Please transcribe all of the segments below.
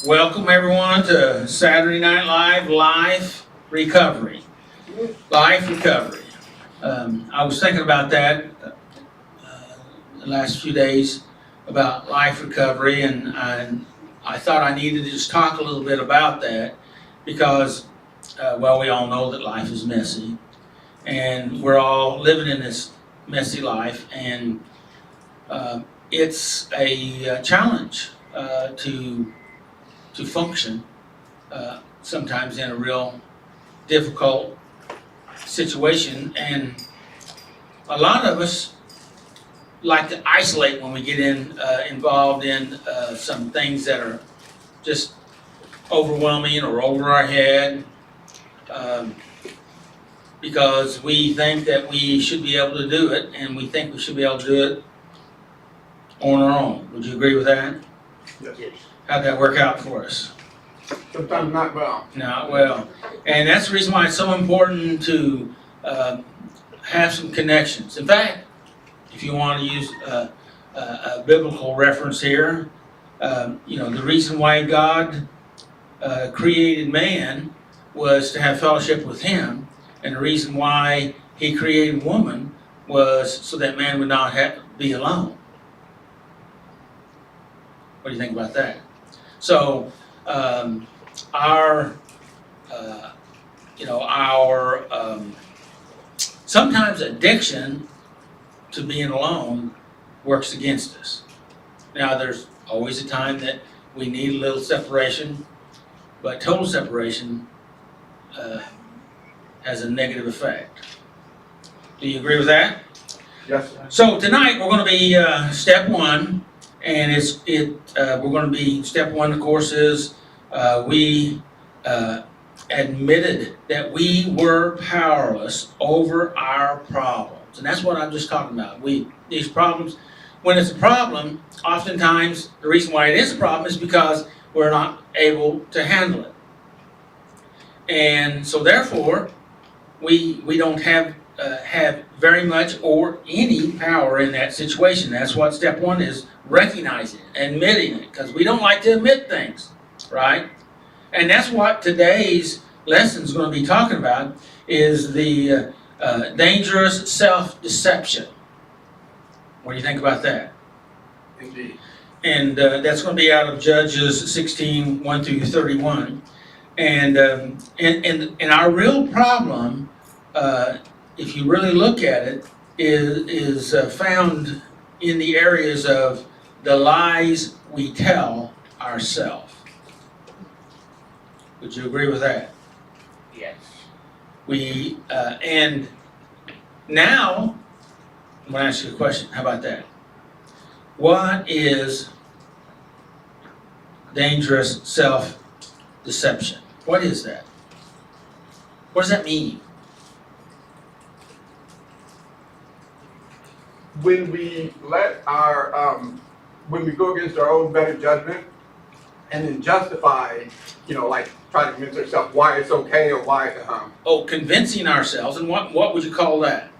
Welcome everyone to Saturday Night Live Life Recovery. Life Recovery. I was thinking about that the last few days about life recovery, and I thought I needed to just talk a little bit about that because, we all know that life is messy, and we're all living in this messy life, and it's a challenge to function sometimes in a real difficult situation, and a lot of us like to isolate when we get involved in some things that are just overwhelming or over our head, because we think that we should be able to do it, and we think we should be able to do it on our own. Would you agree with that? Yes. How'd that work out for us? Sometimes not well. Not well. And that's the reason why it's so important to have some connections. In fact, if you want to use a biblical reference here, the reason why God created man was to have fellowship with him, and the reason why he created woman was so that man would not be alone. What do you think about that? So, sometimes addiction to being alone works against us. Now, there's always a time that we need a little separation, but total separation has a negative effect. Do you agree with that? Yes, sir. So tonight we're going to be step one. And we're going to be, step one, of course, is we admitted that we were powerless over our problems. And that's what I'm just talking about. These problems, when it's a problem, oftentimes the reason why it is a problem is because we're not able to handle it. And so therefore, we don't have very much or any power in that situation. That's what step one is, recognizing it, admitting it, because we don't like to admit things, right? And that's what today's lesson is going to be talking about, is the dangerous self-deception. What do you think about that? Indeed. And that's going to be out of Judges 16, 1 through 31. And our real problem, if you really look at it, is found in the areas of the lies we tell ourselves. Would you agree with that? Yes. And now, I'm going to ask you a question. How about that? What is dangerous self-deception? What is that? What does that mean? When we let when we go against our own better judgment and then justify, like try to convince ourselves why it's okay or why it's harm. Oh, convincing ourselves. And what would you call that?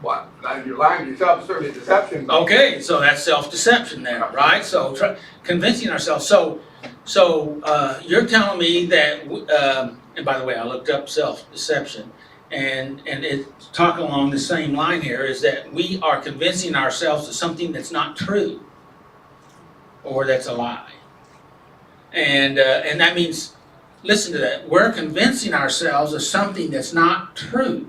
What? You're lying to yourself is certainly deception. Okay, so that's self-deception then, right? So convincing ourselves. So you're telling me that, and by the way, I looked up self-deception, and it's talking along the same line here, is that we are convincing ourselves of something that's not true, or that's a lie. And that means, listen to that, we're convincing ourselves of something that's not true.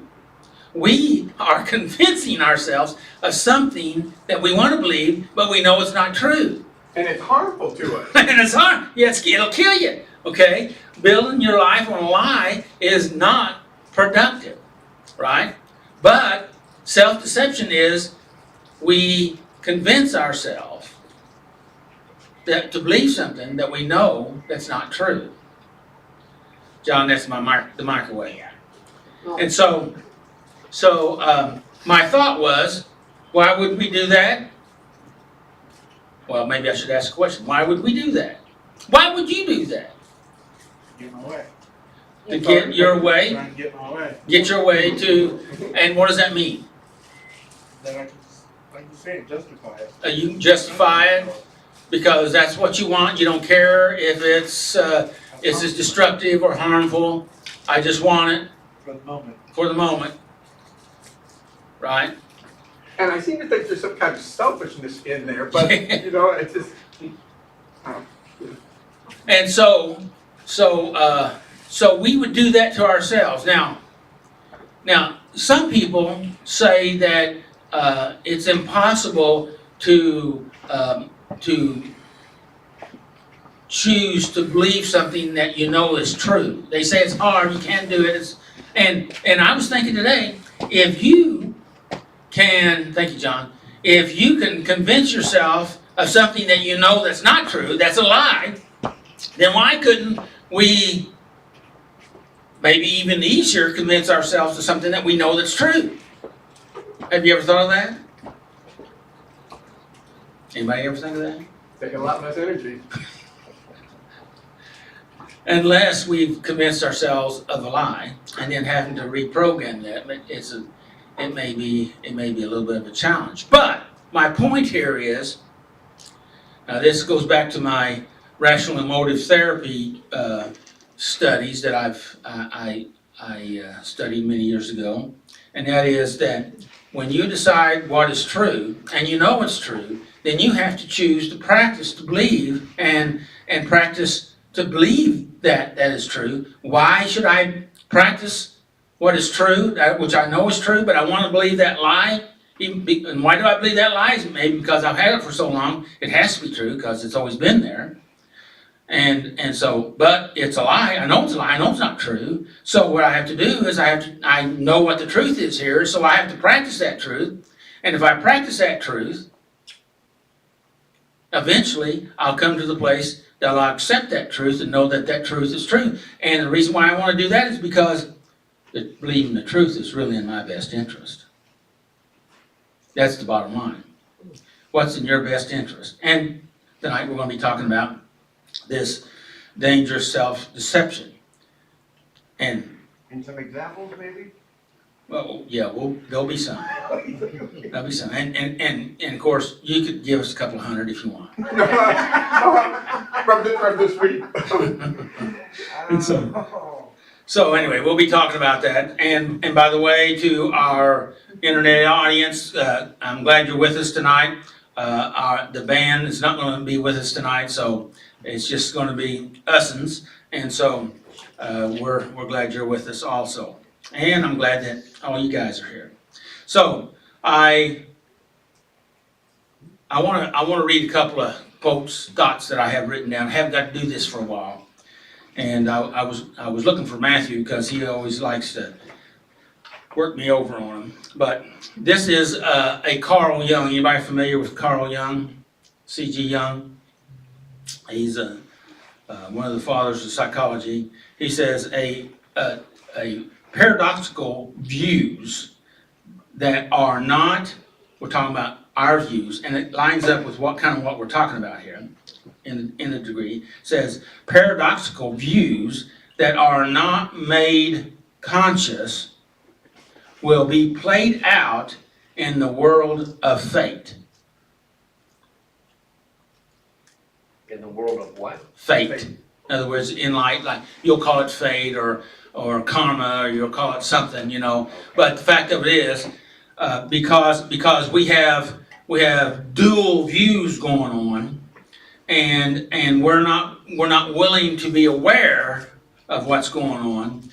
We are convincing ourselves of something that we want to believe, but we know it's not true. And it's harmful to us. And it's hard. Yes, it'll kill you. Okay? Building your life on a lie is not productive, right? But self-deception is we convince ourselves that to believe something that we know that's not true. John, that's the microwave. And so my thought was, why would we do that? Well, maybe I should ask a question. Why would we do that? Why would you do that? Get my way. To get your way? Trying to get my way. Get your way to, and what does that mean? Then I can, like you said, justify it. You can justify it. because that's what you want. You don't care if it's destructive or harmful. I just want it For the moment. for the moment, right? And I seem to think there's some kind of selfishness in there, but you know, it's just. And so we would do that to ourselves. Now, some people say that it's impossible to choose to believe something that you know is true. They say it's hard, you can't do it. And I was thinking today, if you can, thank you, John, if you can convince yourself of something that you know that's not true, that's a lie, then why couldn't we maybe even easier convince ourselves of something that we know that's true? Have you ever thought of that? Anybody ever think of that? Taking a lot less energy. Unless we've convinced ourselves of a lie and then having to reprogram that, it may be a little bit of a challenge. But my point here is, now this goes back to my rational emotive therapy studies that I studied many years ago, and that is that when you decide what is true and you know it's true, then you have to choose to practice to believe and practice to believe that is true. Why should I practice what is true, which I know is true, but I want to believe that lie? And why do I believe that lie? Maybe because I've had it for so long, it has to be true because it's always been there. And so, but it's a lie. I know it's a lie. I know it's not true. So what I have to do is I know what the truth is here, so I have to practice that truth. And if I practice that truth, eventually I'll come to the place that I'll accept that truth and know that truth is true. And the reason why I want to do that is because believing the truth is really in my best interest. That's the bottom line. What's in your best interest? And tonight we're going to be talking about this dangerous self-deception. And some examples, maybe? well, yeah, there'll be some. There'll be some. And of course, you could give us a couple hundred if you want. from this week. And so anyway, we'll be talking about that. And by the way, to our internet audience, I'm glad you're with us tonight. The band is not going to be with us tonight, so it's just going to be us'ns. And so we're glad you're with us also. And I'm glad that all you guys are here. So I want to read a couple of quotes, thoughts that I have written down. I haven't got to do this for a while, and I was looking for Matthew because he always likes to work me over on him. But this is a Carl Jung. Anybody familiar with Carl Jung? C.G. Jung. He's one of the fathers of psychology. He says a paradoxical views that are not, we're talking about our views, and it lines up with what we're talking about here in a degree, says paradoxical views that are not made conscious will be played out in the world of fate. In the world of what? Fate. In other words, in like you'll call it fate or karma, or you'll call it something, you know. But the fact of it is, because we have dual views going on, and we're not willing to be aware of what's going on.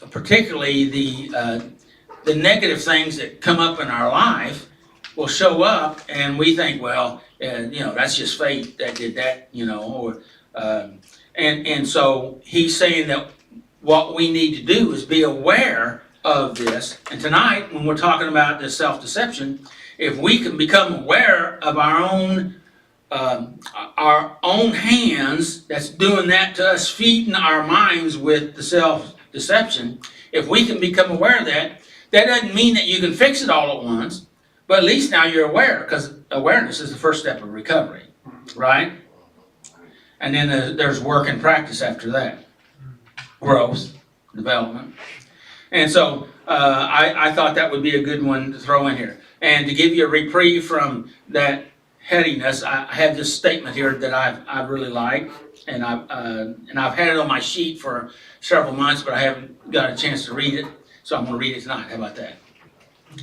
Particularly the negative things that come up in our life will show up, and we think, well, that's just fate that did that, or. And so he's saying that what we need to do is be aware of this. And tonight, when we're talking about this self-deception, if we can become aware of our own hands that's doing that to us, feeding our minds with the self-deception, if we can become aware of that, that doesn't mean that you can fix it all at once, but at least now you're aware, because awareness is the first step of recovery, right? And then there's work and practice after that. Growth, development. And so I thought that would be a good one to throw in here. And to give you a reprieve from that headiness, I have this statement here that I really like, and I've had it on my sheet for several months, but I haven't got a chance to read it, so I'm gonna read it tonight. How about that?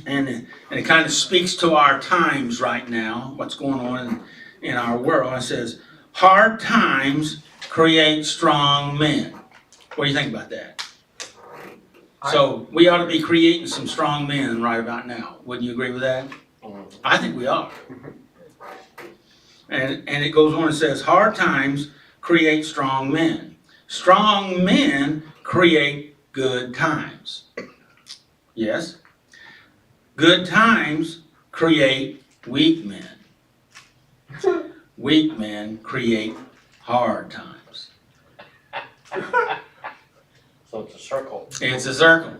And it kind of speaks to our times right now, what's going on in our world. It says, hard times create strong men. What do you think about that? So we ought to be creating some strong men right about now. Wouldn't you agree with that? I think we are. And it goes on and says, hard times create strong men. Strong men create good times. Yes? Good times create weak men. Weak men create hard times. So it's a circle. It's a circle.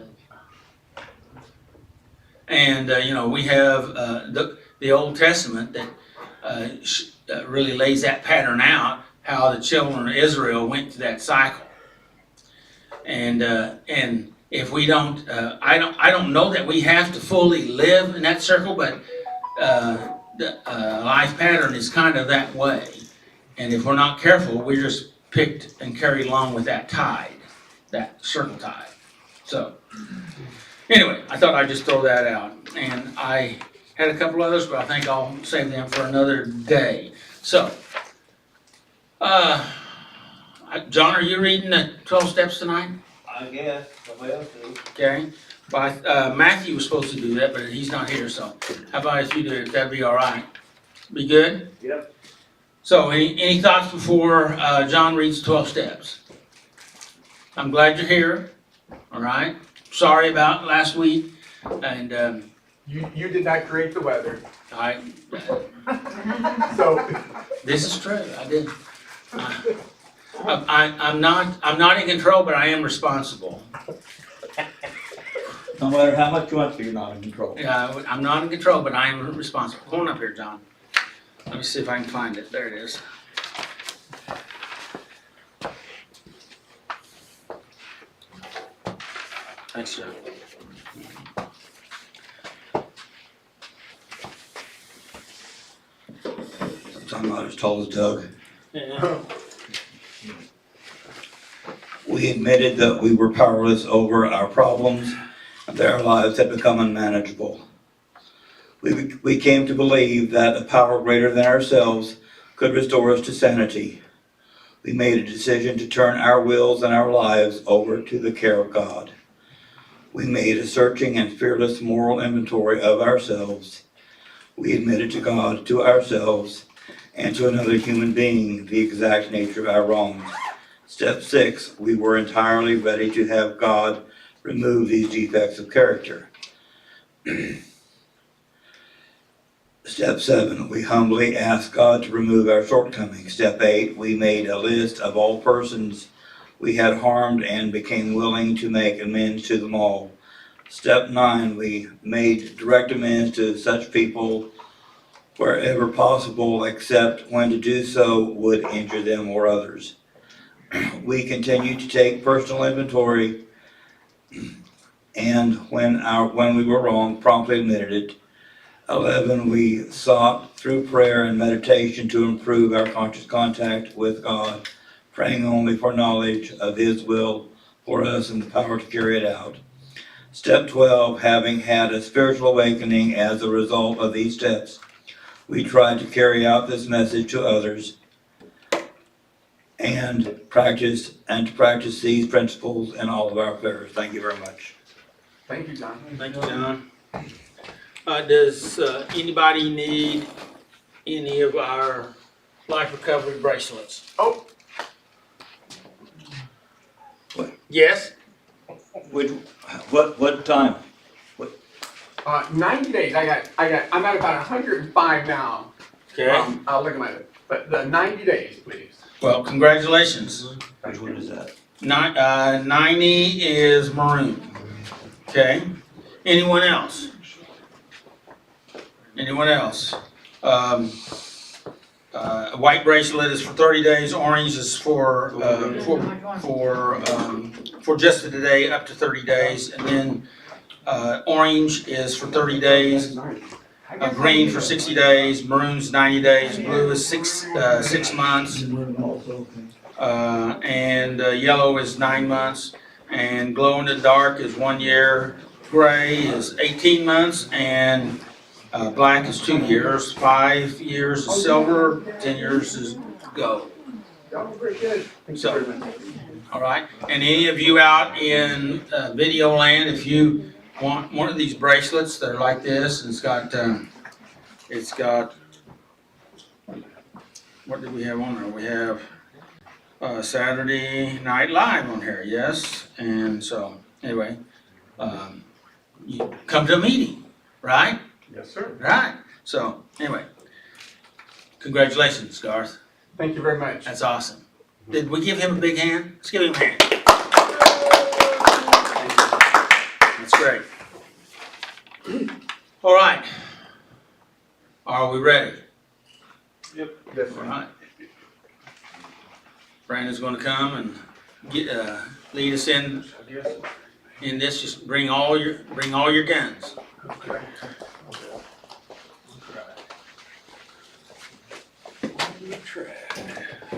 And, we have the Old Testament that really lays that pattern out, how the children of Israel went through that cycle. And if we don't, I don't know that we have to fully live in that circle, but the life pattern is kind of that way. And if we're not careful, we're just picked and carried along with that tide, that circle tide. So, anyway, I thought I'd just throw that out. And I had a couple others, but I think I'll save them for another day. So, John, are you reading the 12 steps tonight? I guess, somebody else do. Okay. Matthew was supposed to do that, but he's not here, so how about if you do it? That'd be all right. Be good? Yep. So, any thoughts before John reads 12 steps? I'm glad you're here. All right. Sorry about last week, and You did not create the weather, I. so. This is true. I did. I'm not in control, but I am responsible. No matter how much you want to, you're not in control. Yeah, I'm not in control, but I am responsible. Come on up here, John. Let me see if I can find it. There it is. Thanks, John. I'm not as tall as Doug. Yeah. We admitted that we were powerless over our problems and that our lives had become unmanageable. We came to believe that a power greater than ourselves could restore us to sanity. We made a decision to turn our wills and our lives over to the care of God. We made a searching and fearless moral inventory of ourselves. We admitted to God, to ourselves, and to another human being the exact nature of our wrongs. Step 6, we were entirely ready to have God remove these defects of character. Step 7, we humbly asked God to remove our shortcomings. Step 8, we made a list of all persons we had harmed and became willing to make amends to them all. Step 9, we made direct amends to such people wherever possible, except when to do so would injure them or others. We continued to take personal inventory, and when we were wrong, promptly admitted it. 11, we sought through prayer and meditation to improve our conscious contact with God, praying only for knowledge of His will for us and the power to carry it out. Step 12, having had a spiritual awakening as a result of these steps, we tried to carry out this message to others and to practice these principles in all of our affairs. Thank you very much. Thank you, John. Thank you, John. Does anybody need any of our life recovery bracelets? Oh, Yes? What time? 90 days, I'm at about 105 now. Okay. I'll look at my, but the 90 days, please. Well, congratulations. Which one is that? 90 is maroon. Okay. Anyone else? Anyone else? A white bracelet is for 30 days. Orange is for just today, up to 30 days, and then orange is for 30 days. green for 60 days, maroon's 90 days, blue is 6 months, and yellow is 9 months, and glow in the dark is 1 year, gray is 18 months, and black is 2 years, 5 years is silver, 10 years is gold. Oh, very good. Thank you So- very much. All right, and any of you out in video land, if you want one of these bracelets, they're like this, and it's got, what did we have on there? We have Saturday Night Live on here, yes, and so, anyway, you come to a meeting, right? Yes, sir. Right, so, anyway, congratulations, Garth, Thank you very much. that's awesome. Did we give him a big hand? Let's give him a hand. That's great. All right. Are we ready? Yes, All sir. right. Brandon's gonna come and lead us in this. Just bring all your guns. Okay.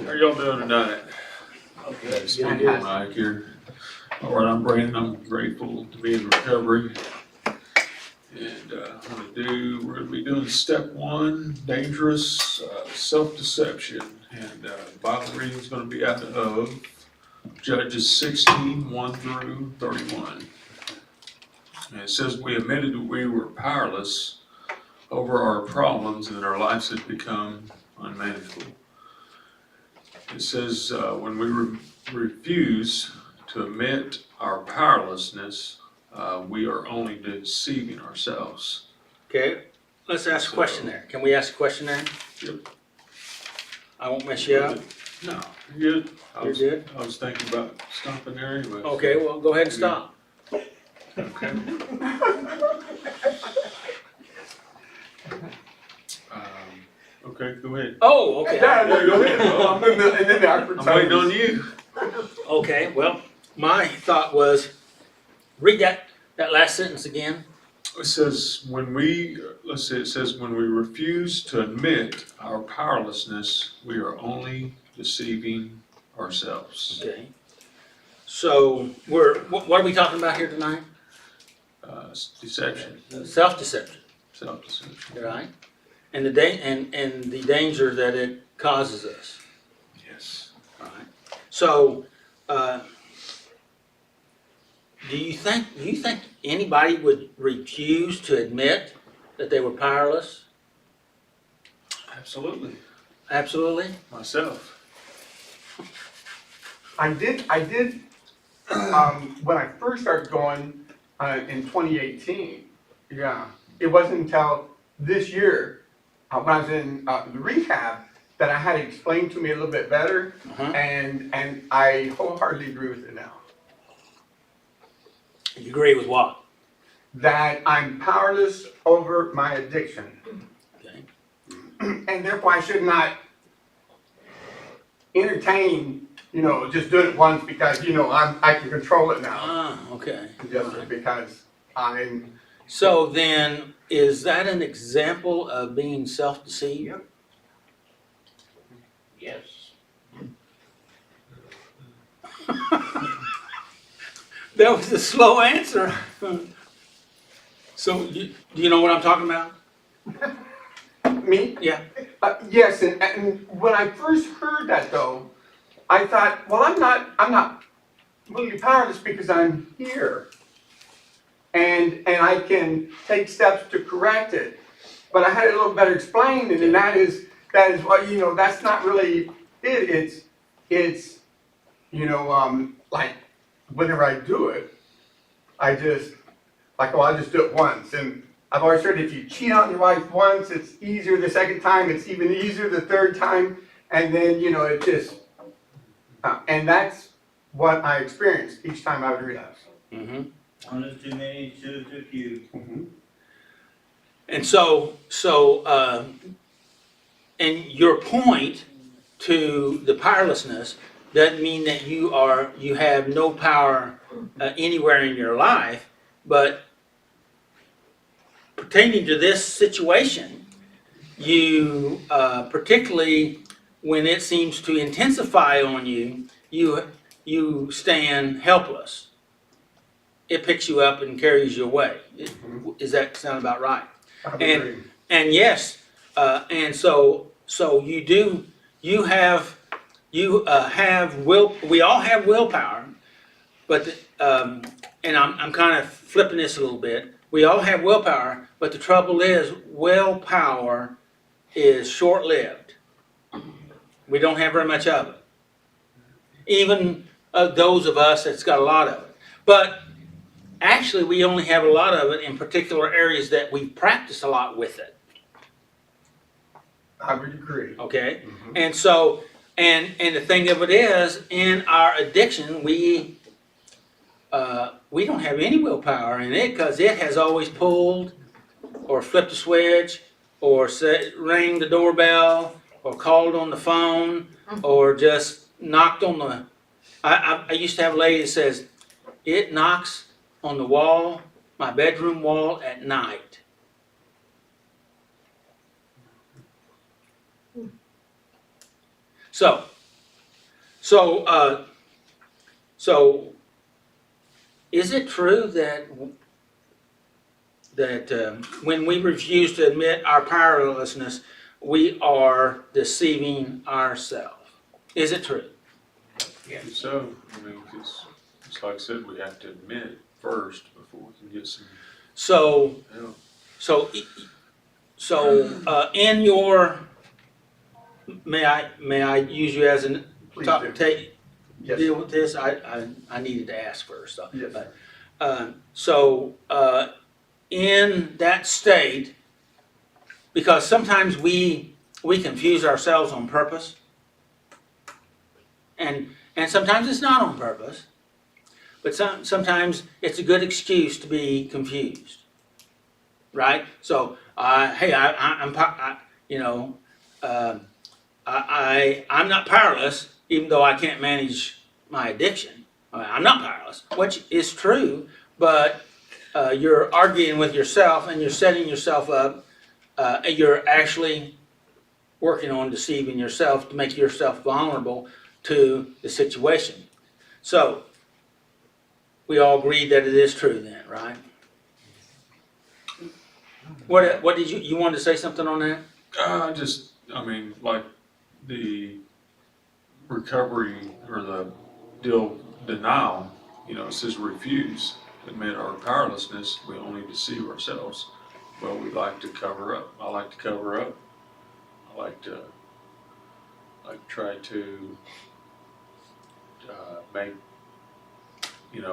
How y'all doing tonight? Okay. Speaking of Mike here. All right, I'm Brandon. I'm grateful to be in recovery. And we're gonna be doing step 1, dangerous self-deception. And Bible reading is gonna be out of Judges 16, 1 through 31. And it says, we admitted that we were powerless over our problems and that our lives had become unmanageable. It says, when we refuse to admit our powerlessness, we are only deceiving ourselves. Okay, let's ask a question there. Can we ask a question there? Yep. I won't mess you up. No, you're good. You're good? I was thinking about stopping there anyway. Okay, well, go ahead and stop. Okay. Okay, go ahead. Oh, okay. Yeah, no, go ahead. And then the awkward I'm waiting on silence. you. Okay, well, my thought was, read that last sentence again. It says, it says, when we refuse to admit our powerlessness, we are only deceiving ourselves. Okay. So, what are we talking about here tonight? Deception, Self-deception, self-deception. right? And the danger that it causes us, Yes. right? So, do you think anybody would refuse to admit that they were powerless? Absolutely. Absolutely. Myself. I did, when I first started going, in 2018, yeah, it wasn't until this year, when I was in, the rehab, that I had it explained to me a little bit better, Uh-huh. and I wholeheartedly agree with it now. You agree with what? That I'm powerless over my addiction, Okay. and therefore I should not entertain, just doing it once because, I can control it now. Ah, okay. Just because I'm, So then, is that an example of being self-deceived? Yep. Yes. That was a slow answer. So, do you know what I'm talking about? me? Yeah. Yes, and when I first heard that though, I thought, well, I'm not really powerless because I'm here. And I can take steps to correct it. But I had it a little better explained, and that is what, that's not really it. It's like whenever I do it, I just, I'll just do it once. And I've always heard if you cheat on your wife once, it's easier the second time, it's even easier the third time, and then, it just, and that's what I experienced each time I would relapse. Mm-hmm. One is too many, two is too few. And and your point to the powerlessness doesn't mean that you have no power anywhere in your life, but pertaining to this situation, you, particularly when it seems to intensify on you, you stand helpless. It picks you up and carries you away. Does that sound about right? I would And- agree. And yes, and so you have we all have willpower, but and I'm kind of flipping this a little bit. We all have willpower, but the trouble is willpower is short-lived. We don't have very much of it. Even those of us that's got a lot of it. But actually, we only have a lot of it in particular areas that we practice a lot with it. I would agree. Okay, and so, and the thing of it is, in our addiction, we don't have any willpower in it because it has always pulled, or flipped a switch, or rang the doorbell, or called on the phone, or just knocked on the. I used to have a lady that says, it knocks on the wall, my bedroom wall at night. So, is it true that when we refuse to admit our powerlessness, we are deceiving ourselves? Is it true? So, I mean, it's like I said, we have to admit it first before we can get some So, help. so in your, may I use you as an Please do. Yes. deal with this? I needed to ask first. Yes. So, in that state, because sometimes we confuse ourselves on purpose, and sometimes it's not on purpose, but sometimes it's a good excuse to be confused, right? So, hey, I'm not powerless, even though I can't manage my addiction. I'm not powerless, which is true, but you're arguing with yourself and you're setting yourself up. And you're actually working on deceiving yourself to make yourself vulnerable to the situation. So, we all agree that it is true then, right? What did you wanted to say something on that? I mean, like the recovery or the denial, it says refuse to admit our powerlessness, we only deceive ourselves. Well, we like to cover up. I like to cover up. I like to try to make,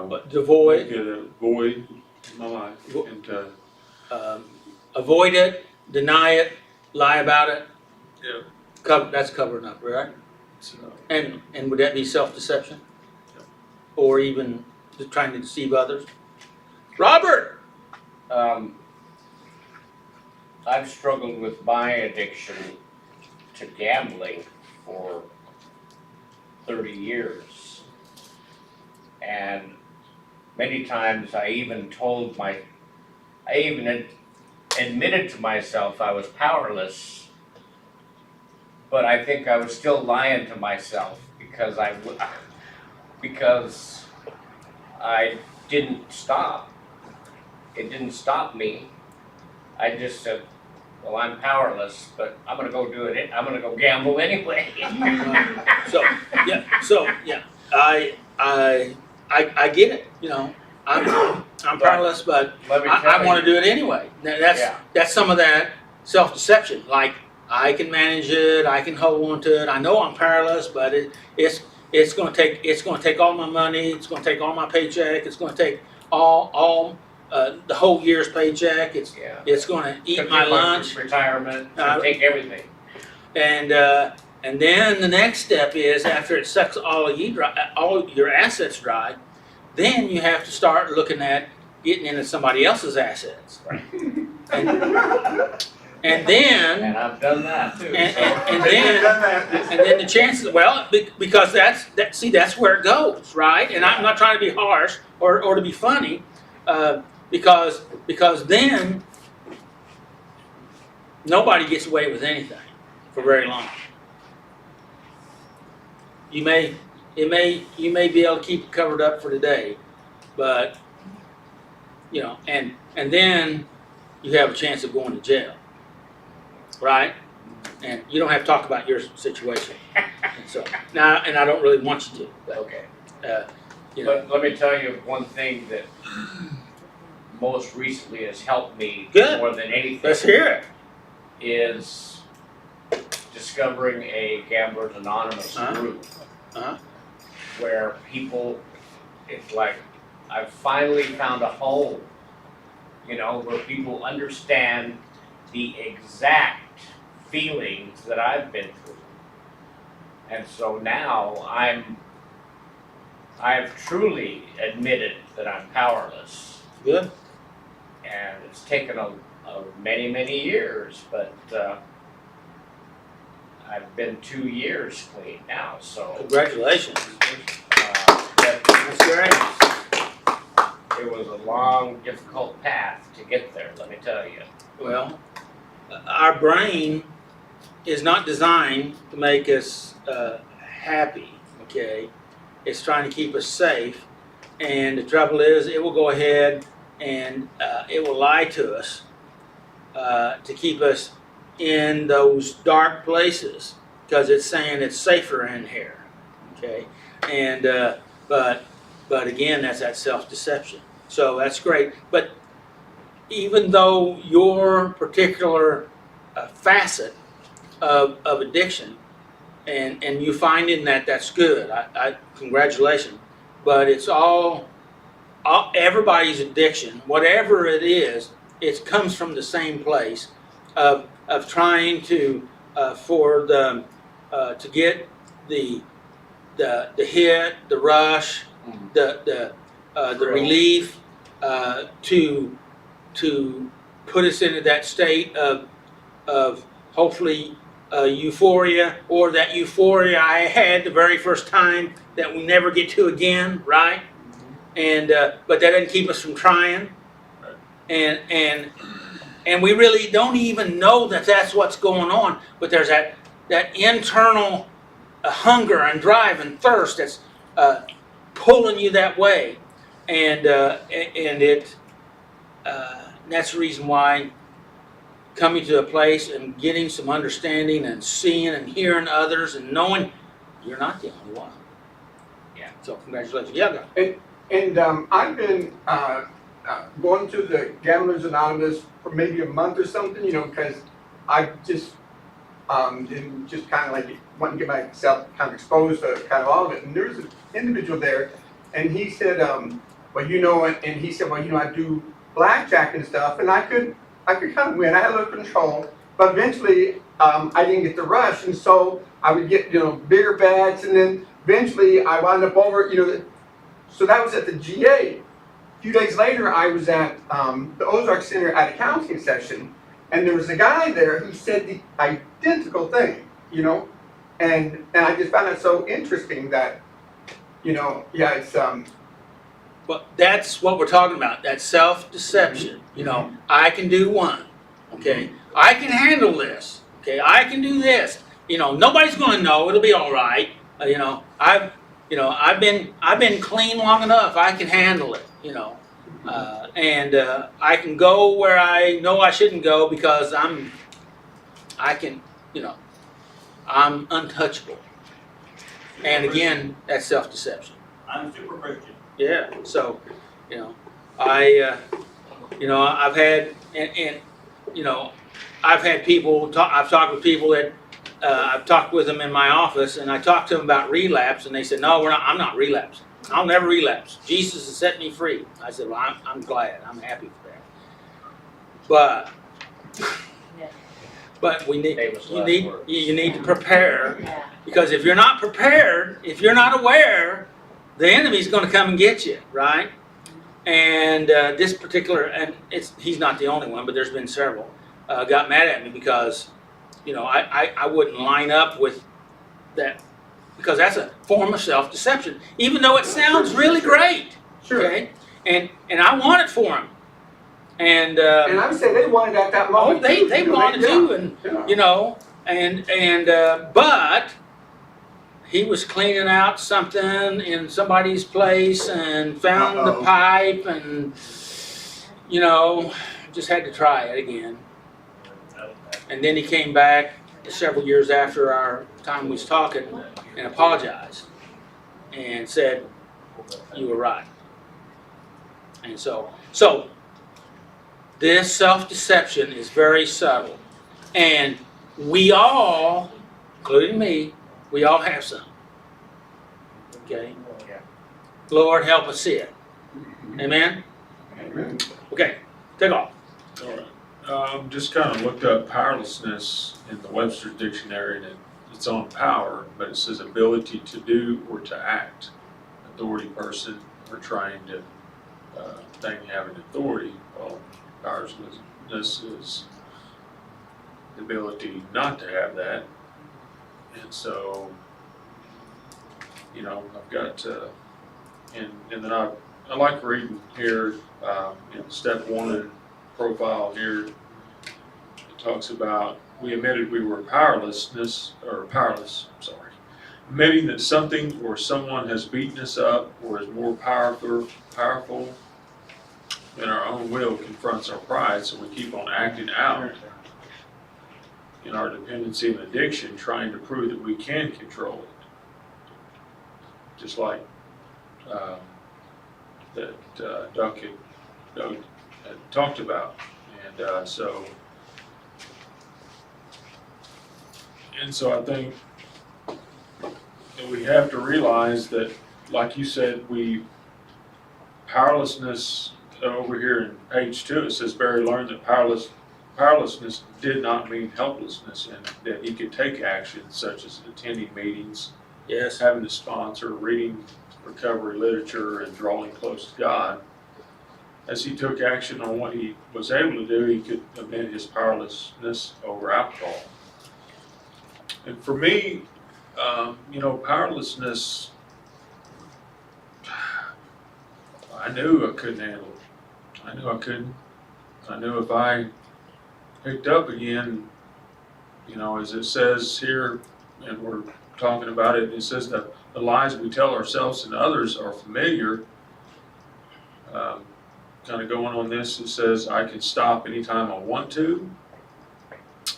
But devoid, get a void in my life and to, avoid it, deny it, lie about it. Yeah. That's covering up, right? so, And would that be self-deception? Yep. Or even just trying to deceive others? Robert! I've struggled with my addiction to gambling for 30 years. And many times I even admitted to myself I was powerless, but I think I was still lying to myself because I didn't stop. It didn't stop me. I just said, well, I'm powerless, but I'm gonna go do it. I'm gonna go gamble anyway. So yeah, I get it, I'm powerless, but Let me I tell wanna you. do it anyway. Yeah. That's some of that self-deception, like, I can manage it, I can hold on to it, I know I'm powerless, but it's gonna take all my money, it's gonna take all my paycheck, it's gonna take all the whole year's paycheck, Yeah. it's gonna eat Took my your lunch. retirement, Uh, take everything. And then the next step is, after it sucks all your assets dry, then you have to start looking at getting into somebody else's assets. Right. And then And I've done that too. and They've then done that. and then the chances, well, because that's where it goes, right? And I'm not trying to be harsh or to be funny, because then nobody gets away with anything for very long. You may be able to keep it covered up for today, but you know, and then you have a chance of going to jail, right? And you don't have to talk about your situation. And so now, and I don't really want you to. But, Okay. you know, Let me tell you one thing that most recently has helped me Good. more than anything let's hear it. is discovering a Gamblers Anonymous Uh-huh. group Uh-huh. where people, it's like, I've finally found a home, you know, where people understand the exact feelings that I've been through. And so now I've truly admitted that I'm powerless. Good. And it's taken a many, many years, but I've been 2 years clean now, so. Congratulations. But That's great. it was a long, difficult path to get there, let me tell you. Well, our brain is not designed to make us happy, okay? It's trying to keep us safe, and the trouble is, it will go ahead and it will lie to us to keep us in those dark places, because it's saying it's safer in here, okay? And but again, that's that self-deception. So that's great, but even though your particular facet of addiction, and you finding that's good, I congratulations. But it's all everybody's addiction, whatever it is, it comes from the same place of trying to to get the hit, the rush, the relief, to put us into that state of hopefully euphoria, or that euphoria I had the very first time that we never get to again, right? And but that doesn't keep us from trying, and we really don't even know that that's what's going on. But there's that internal hunger and drive and thirst that's pulling you that way, and that's the reason why coming to a place and getting some understanding and seeing and hearing others and knowing you're not the only one. Yeah. So congratulations. Yeah. Go. And I've been going to the Gamblers Anonymous for maybe a month or something, you know, because I just didn't just kind of like want to get myself kind of exposed to kind of all of it. And there's an individual there, and he said, well, you know, and he said, well, you know, I do blackjack and stuff, and I could kind of win. I had a little control, but eventually I didn't get the rush, and so I would get, you know, bigger bets, and then eventually I wound up over, you know, so that was at the GA. A few days later, I was at the Ozark Center at a counseling session, and there was a guy there who said the identical thing, you know, and I just found it so interesting that, you know, yeah, it's But that's what we're talking about. That self-deception. You know, I can do one. Okay, I can handle this. Okay, I can do this. You know, nobody's going to know. It'll be all right. You know, I've been clean long enough. I can handle it. You know, and I can go where I know I shouldn't go because I'm untouchable. And again, that's self-deception. I'm super Christian. Yeah. So, you know, I've had and you know, I've had people talk. I've talked with people that. I've talked with them in my office, and I talked to them about relapse, and they said, "No, I'm not relapsing. I'll never relapse. Jesus has set me free." I said, "Well, I'm glad. I'm happy for that." But you need to prepare, because if you're not prepared, if you're not aware, the enemy's going to come and get you, right? And this particular, and he's not the only one, but there's been several, got mad at me because, you know, I wouldn't line up with that, because that's a form of self-deception, even though it sounds really great. Sure. Okay, and I want it for him, And, And I would say they wanted at that moment oh, too. they you know, wanted to, and, yeah. you know, but he was cleaning out something in somebody's place and found the Uh-oh. pipe and, you know, just had to try it again. And then he came back several years after our time was talking and apologized and said, you were right. And so this self-deception is very subtle. And we all, including me, we all have some. Okay? Lord, help us see it. Amen? Amen. Okay, take off. All right. Just kind of looked up powerlessness in the Webster's dictionary, and it's on power, but it says ability to do or to act. Authority person or trying to thing having authority. Well, powerlessness is the ability not to have that. And so, you know, I've got, and then I like reading here, you know, step one profile here. It talks about, we admitted we were powerless, admitting that something or someone has beaten us up or is more powerful than our own will confronts our pride, so we keep on acting out in our dependency and addiction, trying to prove that we can control it. Just like that Doug had talked about. And so I think that we have to realize that, like you said, powerlessness over here in page 2, it says Barry learned that powerlessness did not mean helplessness, and that he could take action such as attending meetings, Yes. having a sponsor, reading recovery literature, and drawing close to God. As he took action on what he was able to do, he could amend his powerlessness over alcohol. And for me, you know, powerlessness, I knew I couldn't handle it. I knew I couldn't. I knew if I picked up again, you know, as it says here, and we're talking about it, it says that the lies we tell ourselves and others are familiar. Kind of going on this, it says I can stop anytime I want to.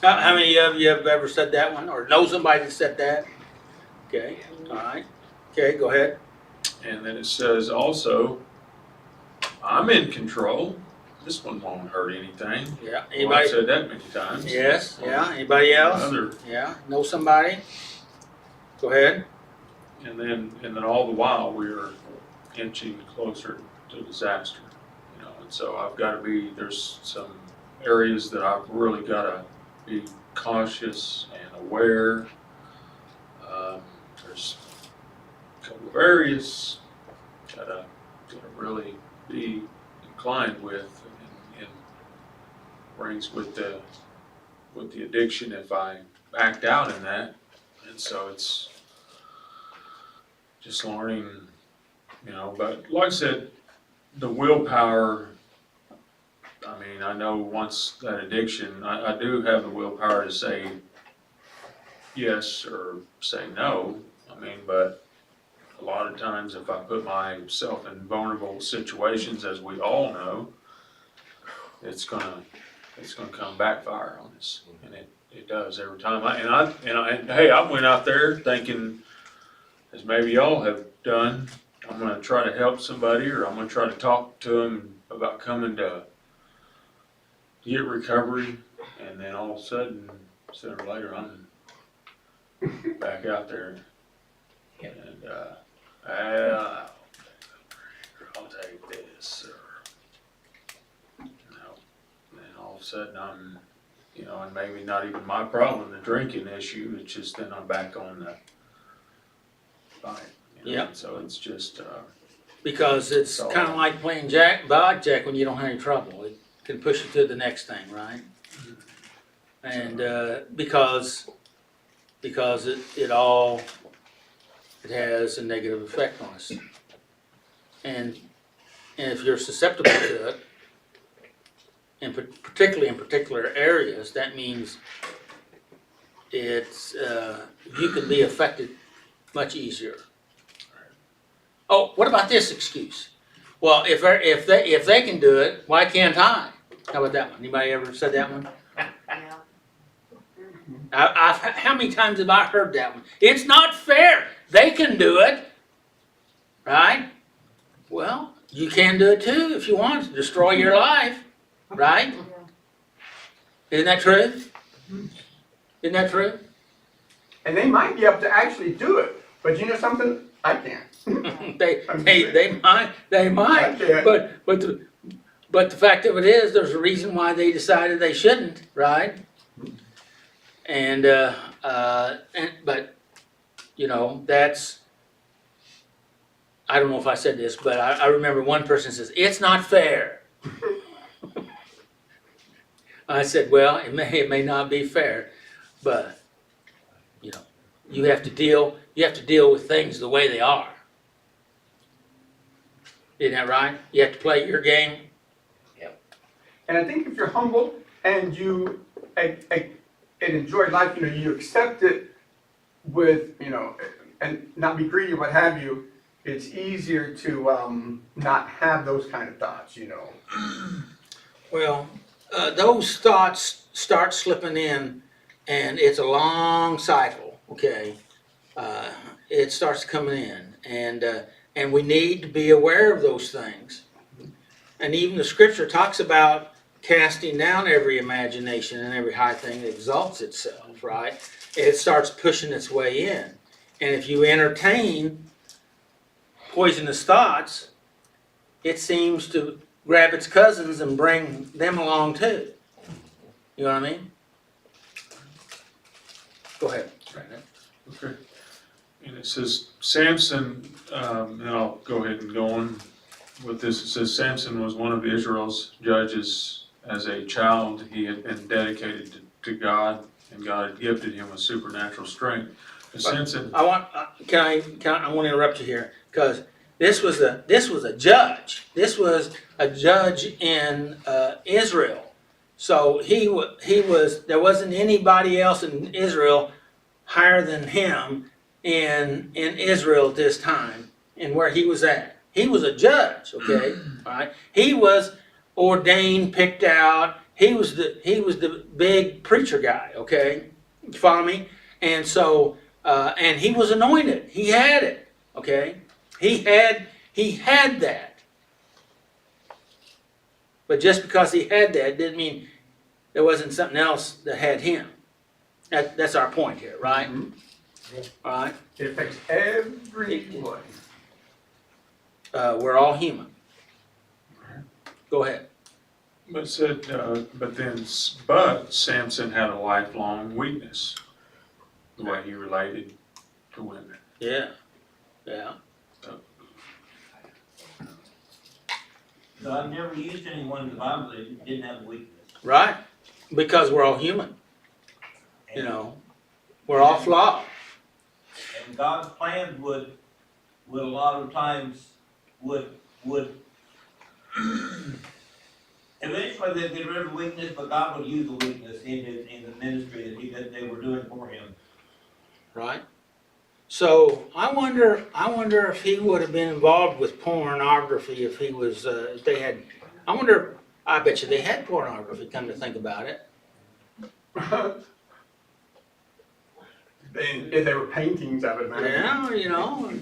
How many of you have ever said that one or know somebody that said that? Okay, all right. Okay, go ahead. And then it says also, I'm in control. This one won't hurt anything. Yeah, Well, I've anybody? said that many times. Yes, yeah, anybody else? Other, Yeah, know somebody? Go ahead. and then all the while we're inching closer to disaster. You know, and so there's some areas that I've really got to be cautious and aware. There's a couple of areas gotta really be inclined with, and brings with the addiction if I act out in that. And so it's just learning, you know, but like I said, the willpower, I mean, I know once that addiction, I do have the willpower to say yes or say no. I mean, but a lot of times if I put myself in vulnerable situations, as we all know, it's gonna come backfire on us, and it does every time. Hey, I went out there thinking, as maybe y'all have done, I'm gonna try to help somebody, or I'm gonna try to talk to them about coming to get recovery, and then all of a sudden, sooner or later, I'm back out there, and I'll take this, or then all of a sudden I'm, you know, and maybe not even my problem, the drinking issue. It's just then I'm back on the fight. You know? Yeah. So it's just Because it's So- kind of like playing blackjack when you don't have any trouble. It can push you to the next thing, right? And because it has a negative effect on us. And if you're susceptible to it, and particularly in particular areas, that means it's, you can be affected much easier. Oh, what about this excuse? Well, if they can do it, why can't I? How about that one? Anybody ever said that one? How many times have I heard that one? It's not fair. They can do it, right? Well, you can do it too if you want to destroy your life, right? Isn't that true? Isn't that true? And they might be able to actually do it, but you know something? I can't. They might, I can't. but the fact of it is, there's a reason why they decided they shouldn't, right? And but you know, that's, I don't know if I said this, but I remember one person says, "It's not fair." I said, well, it may not be fair, but you know, you have to deal with things the way they are. Isn't that right? You have to play your game. And I think if you're humble and you and enjoy life, you know, you accept it with, you know, and not be greedy or what have you, it's easier to not have those kind of thoughts, you know. Well, those thoughts start slipping in, and it's a long cycle. Okay, it starts coming in, and we need to be aware of those things. And even the Scripture talks about casting down every imagination and every high thing that exalts itself. Right? It starts pushing its way in, and if you entertain poisonous thoughts, it seems to grab its cousins and bring them along too. You know what I mean? Go ahead, Brandon. Okay. And it says Samson, and I'll go ahead and go on with this. It says Samson was one of Israel's judges. As a child, he had been dedicated to God, and God had gifted him with supernatural strength. And Samson, I want to interrupt you here, because this was a judge. This was a judge in Israel. So he was. There wasn't anybody else in Israel higher than him in Israel at this time, and where he was at. He was a judge. Okay, all right. He was ordained, picked out. He was the big preacher guy. Okay, you follow me? And so and he was anointed. He had it. Okay, he had that. But just because he had that didn't mean there wasn't something else that had him. That's our point here, right? Mm-hmm. All right. It affects everyone. We're all human. Go ahead. but said, but Samson had a lifelong weakness, the way he related to women. Yeah. Yeah. So I've never used anyone in the Bible that didn't have a weakness. Right. Because we're all human. You know, we're all flawed. And God's plans would a lot of times would eventually they'd get rid of the weakness, but God would use the weakness in the ministry that they were doing for him. Right. So I wonder if he would have been involved with pornography if he was if they had. I bet you they had pornography. Come to think about it. If they were paintings of it, man. Yeah, you know.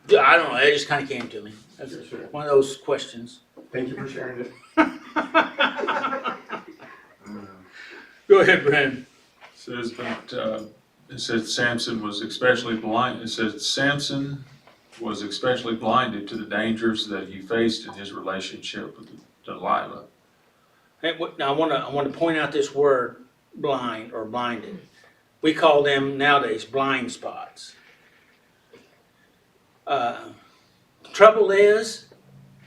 Yeah, I don't know. It just kind of came to me. That's Sure. one of those questions. Thank you for sharing it. Go ahead, Brandon. Says that, it says Samson was especially blind. It says Samson was especially blinded to the dangers that he faced in his relationship with Delilah. Hey, now I want to point out this word, blind or blinded. We call them nowadays blind spots. Trouble is,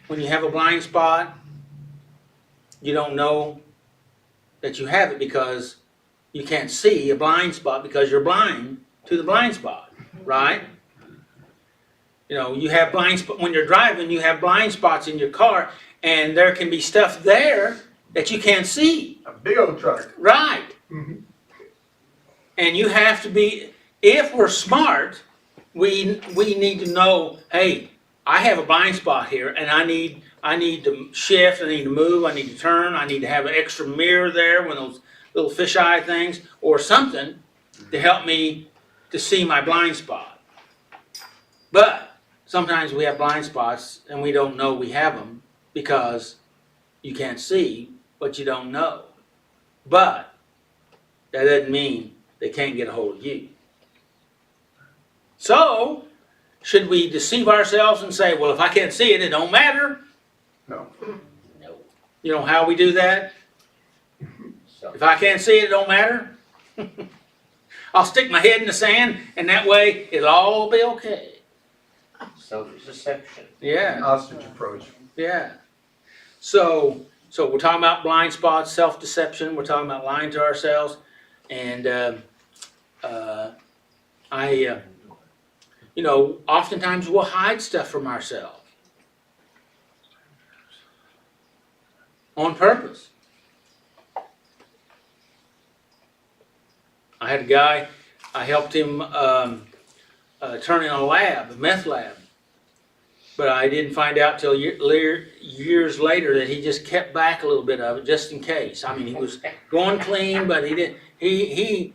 when you have a blind spot, you don't know that you have it because you can't see a blind spot because you're blind to the blind spot, right? You know, you have when you're driving, you have blind spots in your car, and there can be stuff there that you can't see. A big old truck. Right. Mhm. And you have to be, if we're smart, we need to know, hey, I have a blind spot here and I need to shift, I need to move, I need to turn, I need to have an extra mirror there, one of those little fisheye things or something to help me to see my blind spot. But sometimes we have blind spots and we don't know we have them because you can't see what you don't know. But that doesn't mean they can't get a hold of you. So, should we deceive ourselves and say, well, if I can't see it, it don't matter? No. No. You know how we do that? So, If I can't see it, it don't matter? I'll stick my head in the sand, and that way it'll all be okay. self-deception. Yeah, Ostrich approach. yeah. So we're talking about blind spots, self-deception. We're talking about lying to ourselves, and you know, oftentimes we'll hide stuff from ourselves on purpose. I had a guy, I helped him turn in a lab, a meth lab. But I didn't find out till years later that he just kept back a little bit of it just in case. I mean, he was going clean, but he didn't. He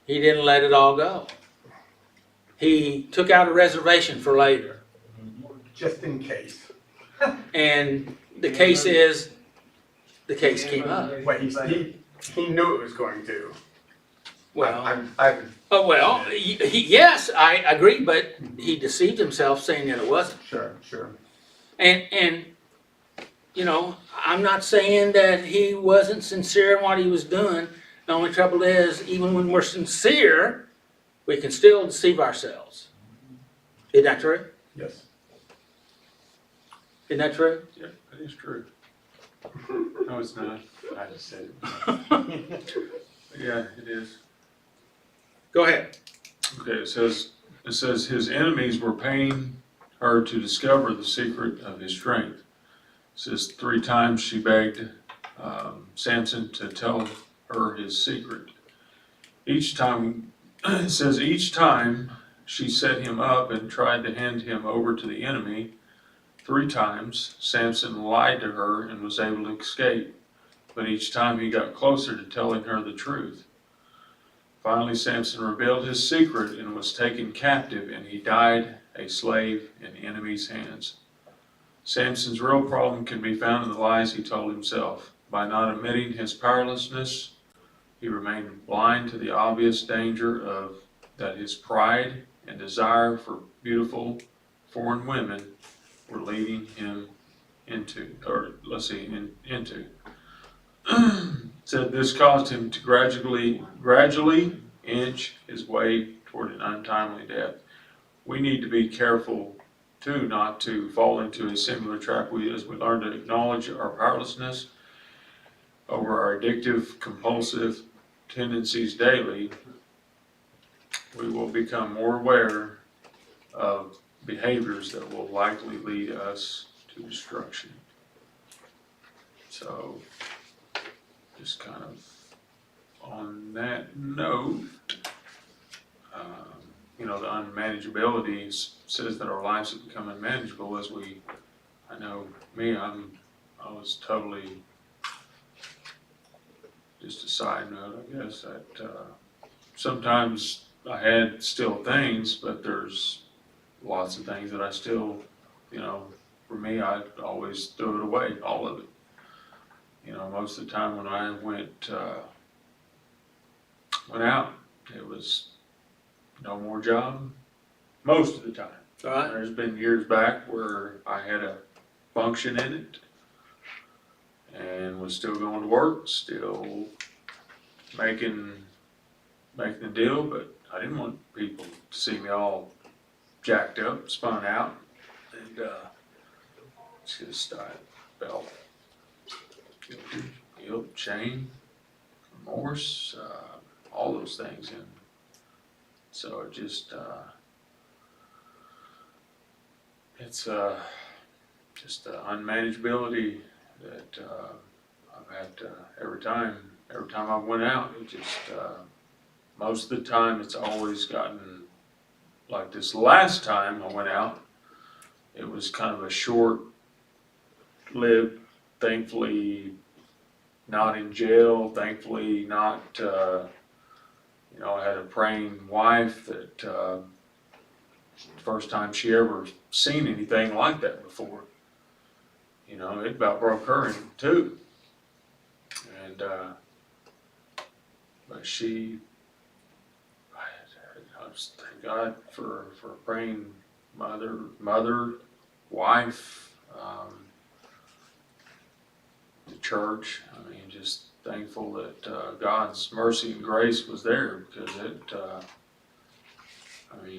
didn't let it all go. He took out a reservation for later, Just in case. and the case came up. Wait, he knew it was going to. Well, I've oh well, yes, I agree, but he deceived himself saying that it wasn't. sure. And you know, I'm not saying that he wasn't sincere in what he was doing. The only trouble is, even when we're sincere, we can still deceive ourselves. Isn't that true? Yes. Isn't that true? Yeah, that is true. No, it's not. I just said it. Yeah, it is. Go ahead. Okay, it says his enemies were paying her to discover the secret of his strength. It says 3 times she begged Samson to tell her his secret. Each time, it says each time she set him up and tried to hand him over to the enemy. 3 times Samson lied to her and was able to escape, but each time he got closer to telling her the truth. Finally, Samson revealed his secret and was taken captive, and he died a slave in the enemy's hands. Samson's real problem can be found in the lies he told himself. By not admitting his powerlessness, he remained blind to the obvious danger of that his pride and desire for beautiful foreign women were leading him into. Said this caused him to gradually inch his way toward an untimely death. We need to be careful too not to fall into a similar trap. As we learn to acknowledge our powerlessness over our addictive, compulsive tendencies daily, we will become more aware of behaviors that will likely lead us to destruction. So, just kind of on that note, you know, the unmanageability says that our lives have become unmanageable as I know me, I was totally, just a side note, I guess, that sometimes I had still things, but there's lots of things that I still, you know, for me, I always threw it away, all of it. You know, most of the time when I went out, it was no more job, most of the time. All right. There's been years back where I had a function in it and was still going to work, still making the deal, but I didn't want people to see me all jacked up, spun out, and just I felt guilty, guilt, shame, remorse, all those things, and so it just it's just unmanageability that I've had every time I went out. It just most of the time it's always gotten like this last time I went out. It was kind of a short-lived, thankfully not in jail, thankfully not, I had a praying wife that first time she ever seen anything like that before. It about broke her in two. And, but I just thank God for a praying mother, wife, the church. I mean, just thankful that God's mercy and grace was there, because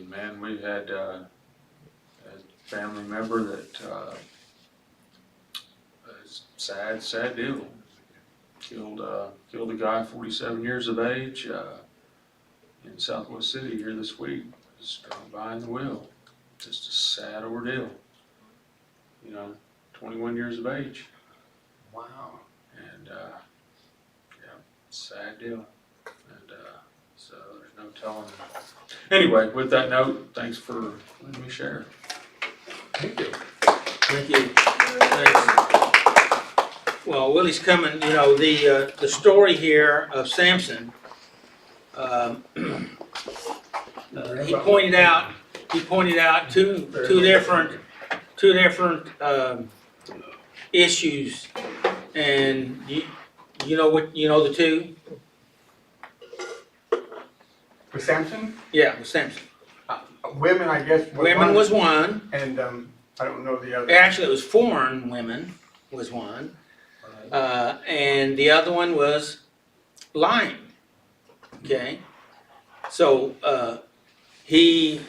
man, we had a family member that sad deal. Killed a guy 47 years of age in Southwest City here this week. Just drunk behind the wheel. Just a sad ordeal. 21 years of age. Wow. And sad deal. And so there's no telling. Anyway, with that note, thanks for letting me share. Thank you. Thank you. Thanks. Well, Willie's coming, the story here of Samson, he pointed out two different issues, and you know the two? With Samson, Yeah, with Samson. women, I guess. Women one, was one. And I don't know the other. Actually, it was foreign women was one. And the other one was lying. Okay? So he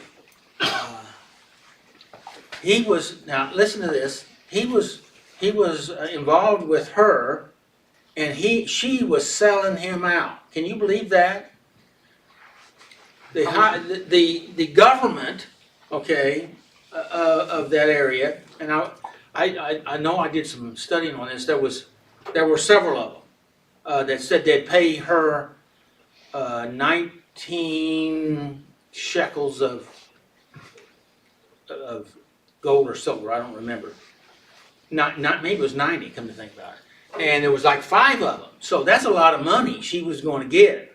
was, now listen to this, he was involved with her, and she was selling him out. Can you believe that? The government, okay, of that area, and I know I did some studying on this. There were several of them that said they'd pay her 19 shekels of gold or silver. I don't remember. Not maybe it was 90. Come to think about it, and there was like 5 of them. So that's a lot of money she was going to get,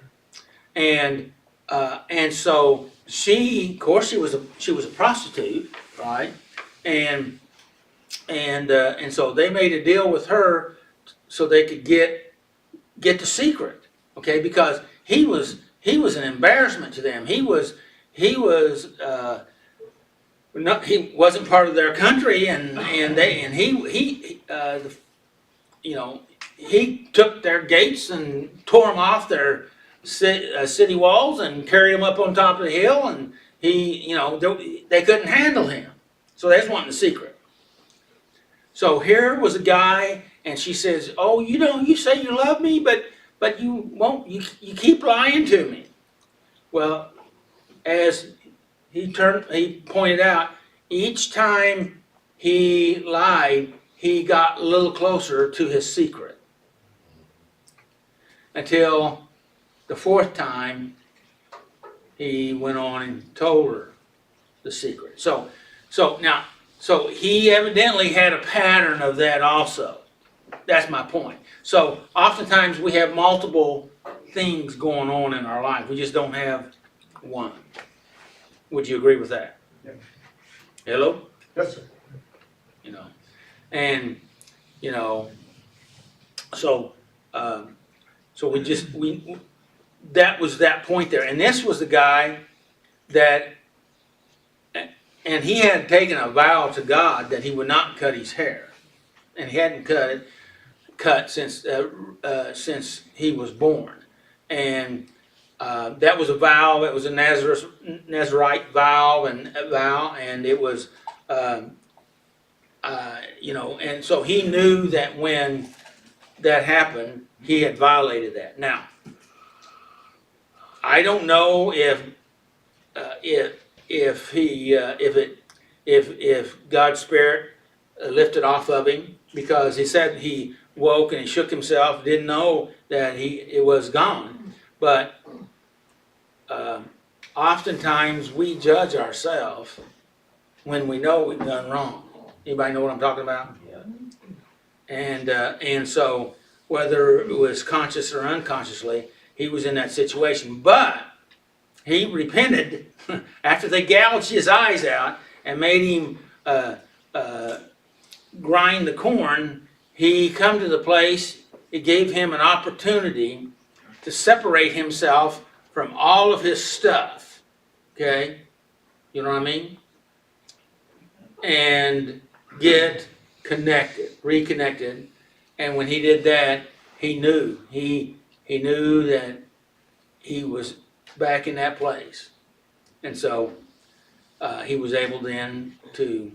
and so she, of course, she was a prostitute, right? And so they made a deal with her so they could get the secret, okay? Because he was an embarrassment to them. He wasn't part of their country, and he took their gates and tore them off their city walls and carried them up on top of the hill, and they couldn't handle him, so they just wanted the secret. So here was a guy, and she says, "Oh, you say you love me, but you won't. You keep lying to me." Well, as he pointed out, each time he lied, he got a little closer to his secret, until the 4th time he went on and told her the secret. So he evidently had a pattern of that also. That's my point. So oftentimes we have multiple things going on in our life. We just don't have one. Would you agree with that? Yeah. Hello? Yes, sir. So that was that point there. And this was the guy that, and he had taken a vow to God that he would not cut his hair. And he hadn't cut since he was born. And that was a vow. It was a Nazarite vow, and it was, and so he knew that when that happened, he had violated that. Now, I don't know if if God's Spirit lifted off of him, because he said he woke and he shook himself, didn't know that it was gone. But oftentimes we judge ourselves when we know we've done wrong. Anybody know what I'm talking about? Yeah. And so whether it was conscious or unconsciously, he was in that situation. But he repented after they gouged his eyes out and made him grind the corn. He come to the place, it gave him an opportunity to separate himself from all of his stuff. Okay? You know what I mean? And get connected, reconnected. And when he did that, he knew. He knew that he was back in that place. And so he was able then to,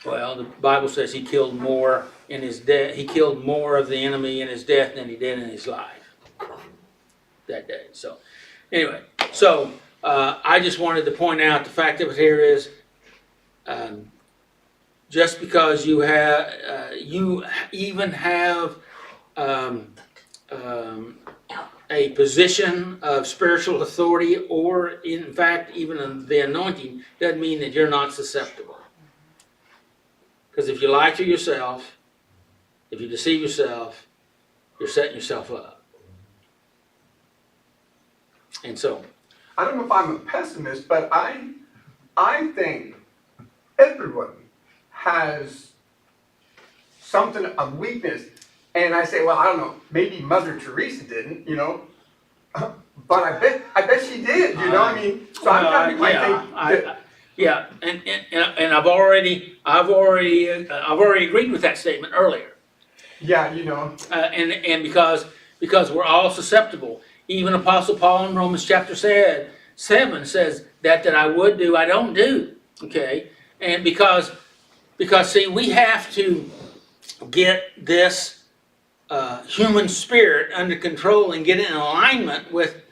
well, the Bible says he killed more in his death. He killed more of the enemy in his death than he did in his life that day. So anyway, so I just wanted to point out the fact of it here is, just because you even have a position of spiritual authority, or in fact even the anointing, doesn't mean that you're not susceptible. Because if you lie to yourself, if you deceive yourself, you're setting yourself up. And so, I don't know if I'm a pessimist, but I think everyone has something of weakness. And I say, well, I don't know, maybe Mother Teresa didn't, you know, but I bet she did, you know. I mean, so I'm trying to think. Yeah, and I've already agreed with that statement earlier. Yeah, you know. And because we're all susceptible. Even Apostle Paul in Romans chapter 7 says that I would do, I don't do. Okay, and because see, we have to get this human spirit under control and get in alignment with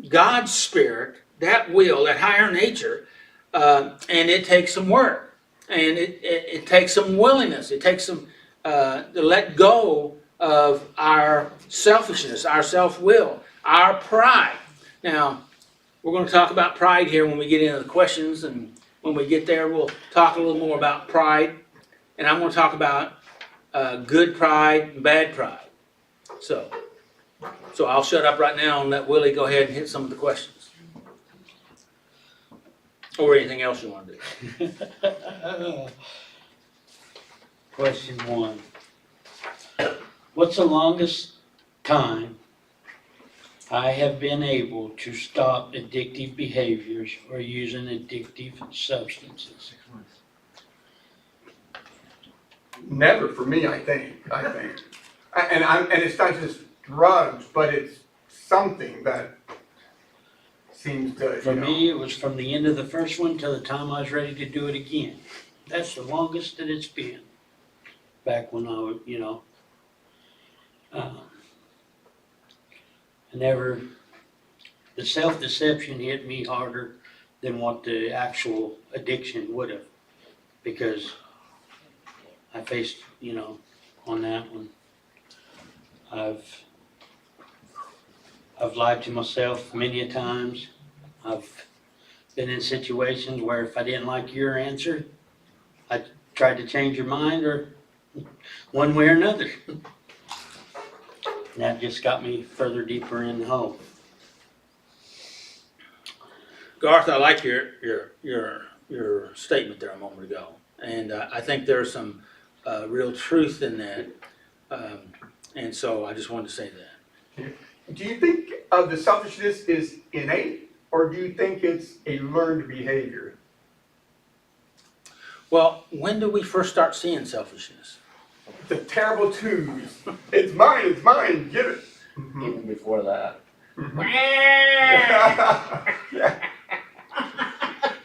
God's Spirit, that will, that higher nature, and it takes some work, and it takes some willingness. It takes some to let go of our selfishness, our self-will, our pride. Now, we're going to talk about pride here when we get into the questions, and when we get there, we'll talk a little more about pride, and I'm going to talk about good pride and bad pride. So I'll shut up right now and let Willie go ahead and hit some of the questions. Or anything else you want to do. Question 1. What's the longest time I have been able to stop addictive behaviors or using addictive substances? Never for me, I think. And it's not just drugs, but it's something that seems to, For me, it was from the end of the first one till the time I was ready to do it again. That's the longest that it's been. Back when I was, you know, the self-deception hit me harder than what the actual addiction would have, because I faced, you know, on that one, I've lied to myself many a times. I've been in situations where if I didn't like your answer, I tried to change your mind, or one way or another. And that just got me further deeper in the hole. Garth, I like your statement there a moment ago, and I think there's some real truth in that, and so I just wanted to say that. Do you think the selfishness is innate, or do you think it's a learned behavior? Well, when do we first start seeing selfishness? The terrible twos. It's mine, get it. Even before that. Yeah.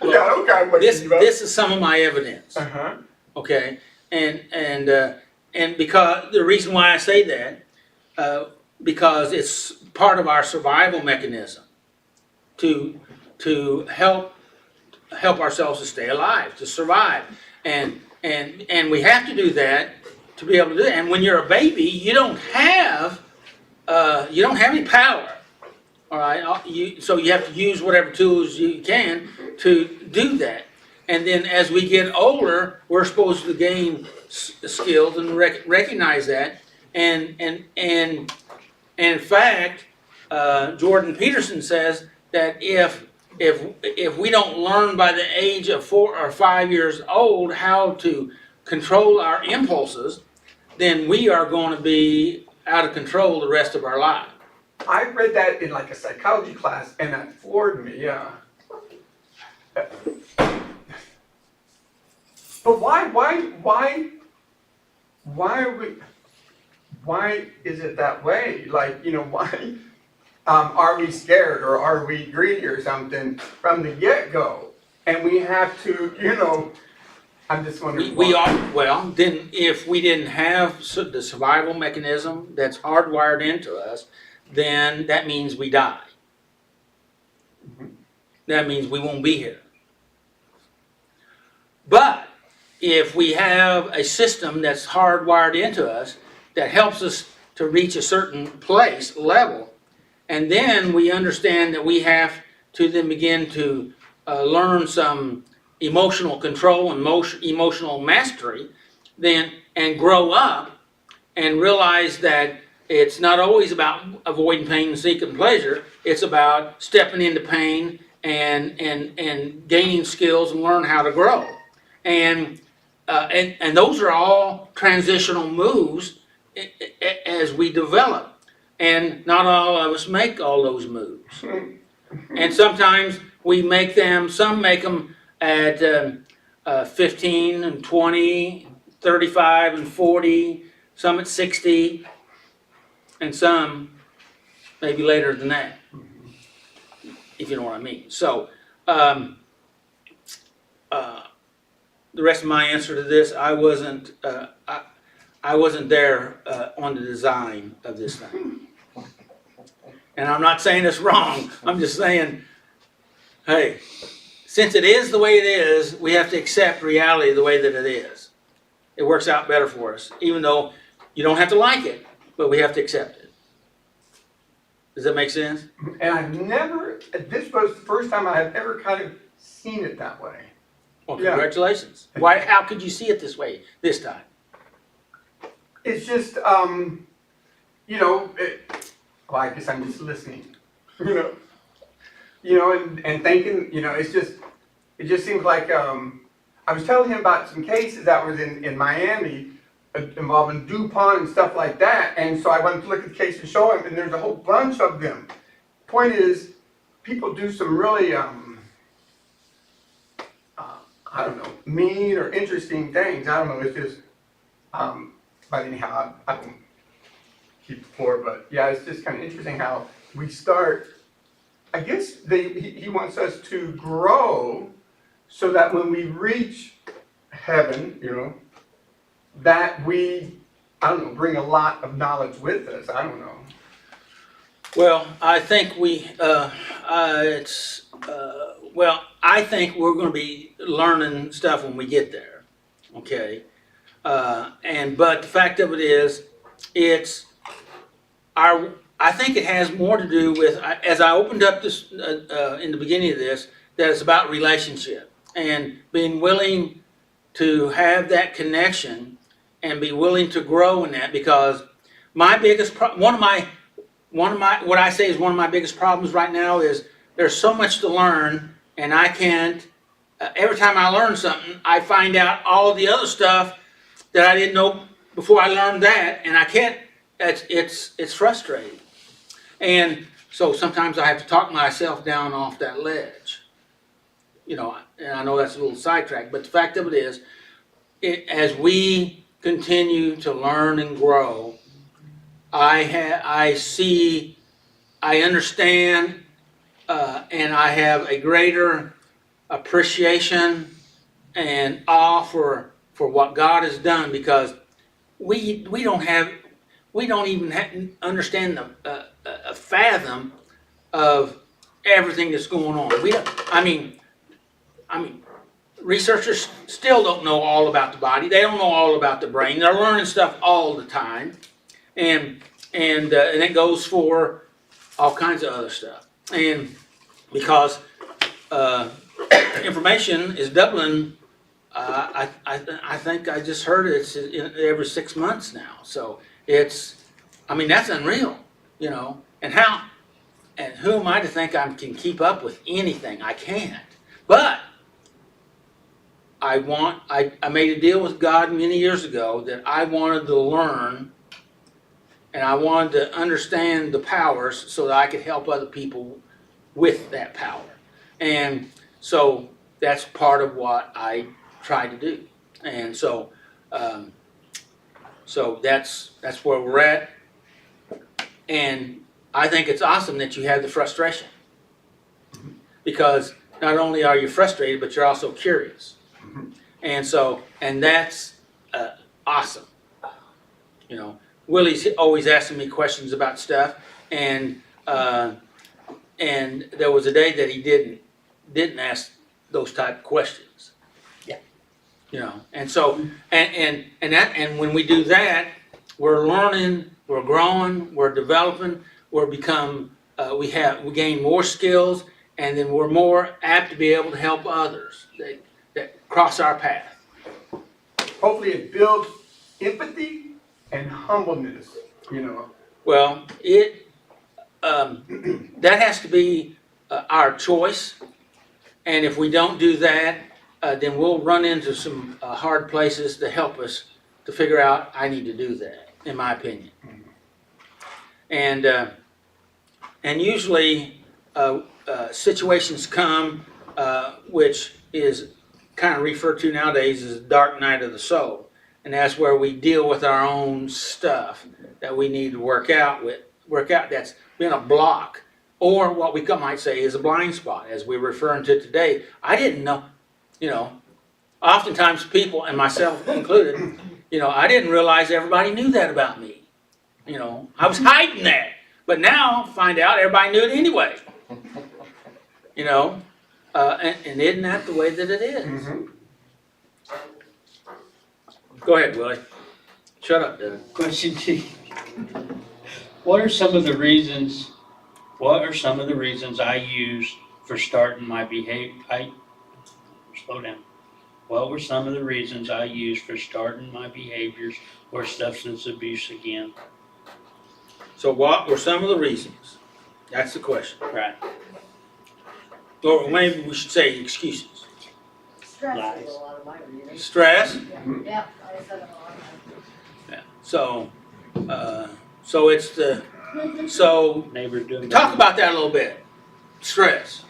Yeah, okay, but This is some of my evidence. Uh-huh. Okay, and because the reason why I say that, because it's part of our survival mechanism to to help ourselves to stay alive, to survive. And we have to do that to be able to do it. And when you're a baby, you don't have any power. All right, so you have to use whatever tools you can to do that. And then as we get older, we're supposed to gain skills and recognize that. And in fact, Jordan Peterson says that if we don't learn by the age of 4 or 5 years old how to control our impulses, then we are going to be out of control the rest of our life. I read that in like a psychology class, and that floored me. Yeah. But why are we? Why is it that way? Like, why are we scared, or are we greedy or something from the get-go? And we have to, I'm just wondering. We are, well, then if we didn't have the survival mechanism that's hardwired into us, then that means we die. That means we won't be here. But if we have a system that's hardwired into us that helps us to reach a certain level, and then we understand that we have to then begin to learn some emotional control and emotional mastery, then, and grow up and realize that it's not always about avoiding pain and seeking pleasure. It's about stepping into pain and gaining skills and learn how to grow. And those are all transitional moves as we develop. And not all of us make all those moves. And sometimes we make them, some make them at 15 and 20, 35 and 40, some at 60, and some maybe later than that, if you know what I mean. So, the rest of my answer to this, I wasn't there on the design of this thing. And I'm not saying it's wrong. I'm just saying, hey, since it is the way it is, we have to accept reality the way that it is. It works out better for us, even though you don't have to like it, but we have to accept it. Does that make sense? And this was the first time I have ever kind of seen it that way. Well, Yeah. congratulations. Why? How could you see it this way this time? It's just, well, I guess I'm just listening, and thinking, it just seems like, I was telling him about some cases that was in Miami involving DuPont and stuff like that, and so I went to look at the case and show him, and there's a whole bunch of them. Point is, people do some really, I don't know, mean or interesting things. I don't know, it's just, but anyhow, I don't keep the floor, but yeah, it's just kind of interesting how we start, I guess he wants us to grow so that when we reach heaven, that we, I don't know, bring a lot of knowledge with us. I don't know. Well, I think I think we're going to be learning stuff when we get there. Okay. But the fact of it is, I think it has more to do with, as I opened up this in the beginning of this, that it's about relationship and being willing to have that connection and be willing to grow in that, because my biggest one of my what I say is one of my biggest problems right now is there's so much to learn, and I can't. Every time I learn something, I find out all the other stuff that I didn't know before I learned that, and I can't. It's frustrating, and so sometimes I have to talk myself down off that ledge. And I know that's a little sidetracked, but the fact of it is, as we continue to learn and grow, I see, I understand, and I have a greater appreciation and awe for what God has done, because we don't even understand a fathom of everything that's going on. We don't, I mean, researchers still don't know all about the body. They don't know all about the brain. They're learning stuff all the time, and it goes for all kinds of other stuff. And because information is doubling, I think I just heard it's every 6 months now. So it's, I mean, that's unreal, you know. And who am I to think I can keep up with anything? I can't. But I made a deal with God many years ago that I wanted to learn and I wanted to understand the powers so that I could help other people with that power. And so that's part of what I try to do. And so that's where we're at. And I think it's awesome that you have the frustration, because not only are you frustrated, but you're also curious. And that's awesome. You know, Willie's always asking me questions about stuff, and there was a day that he didn't ask those type of questions. Yeah. You know, and so and when we do that, we're learning, we're growing, we're developing, we gain more skills, and then we're more apt to be able to help others that cross our path. Hopefully it builds empathy and humbleness, you know. Well, that has to be our choice, and if we don't do that, then we'll run into some hard places to help us to figure out, I need to do that, in my opinion. And usually situations come which is kind of referred to nowadays as the dark night of the soul, and that's where we deal with our own stuff that we need to work out that's been a block, or what we might say is a blind spot, as we're referring to today. I didn't know, you know, oftentimes people, and myself included, you know, I didn't realize everybody knew that about me. You know, I was hiding that, but now find out everybody knew it anyway. You know, and isn't that the way that it is? Mm-hmm. Go ahead, Willie. Shut up, Devin. Question two. What are some of the reasons I use for starting my behavior? Slow down. What were some of the reasons I used for starting my behaviors or substance abuse again? So what were some of the reasons? That's the question. Right. Or maybe we should say excuses. Stress is a lot of my reasons. Stress. Yeah, I said it a lot of Yeah. So it's so Neighbors doing talk about that a little bit. Stress.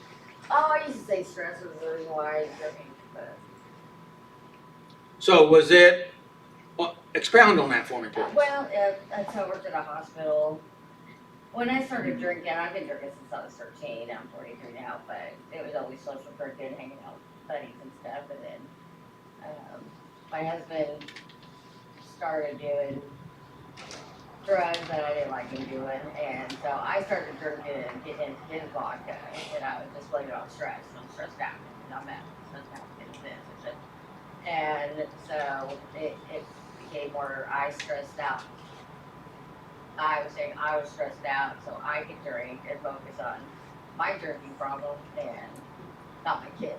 Oh, I used to say stress was the reason why I was drinking, but, So was it? Well, expound on that for me, please. well, that's how I worked at a hospital. When I started drinking, I've been drinking since I was 13, I'm 43 now, but it was always social drinking, hanging out with buddies and stuff, and then, my husband started doing drugs that I didn't like him doing, and so I started drinking and getting into his vodka, and I would just blame it on stress, and I'm stressed out, and I'm mad, stressed out, getting this, and so it became where I stressed out. I was saying I was stressed out, so I could drink and focus on my drinking problem and not my kids.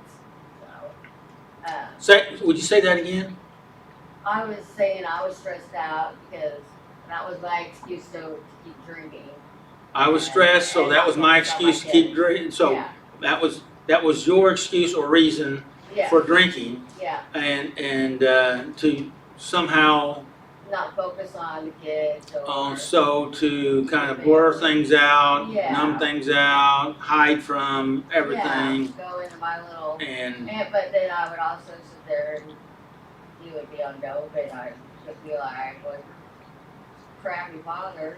So, Would you say that again? I was saying I was stressed out because that was my excuse to keep drinking. I was stressed, so that was my excuse to keep drinking. So Yeah, that was your excuse or reason yeah, for drinking, yeah. and to somehow Not focus on the kids or. so to kind of blur things out, Yeah. numb things out, hide from everything, Yeah, go into my little. and But then I would also sit there and he would be on dope and I would be like, well, crappy father,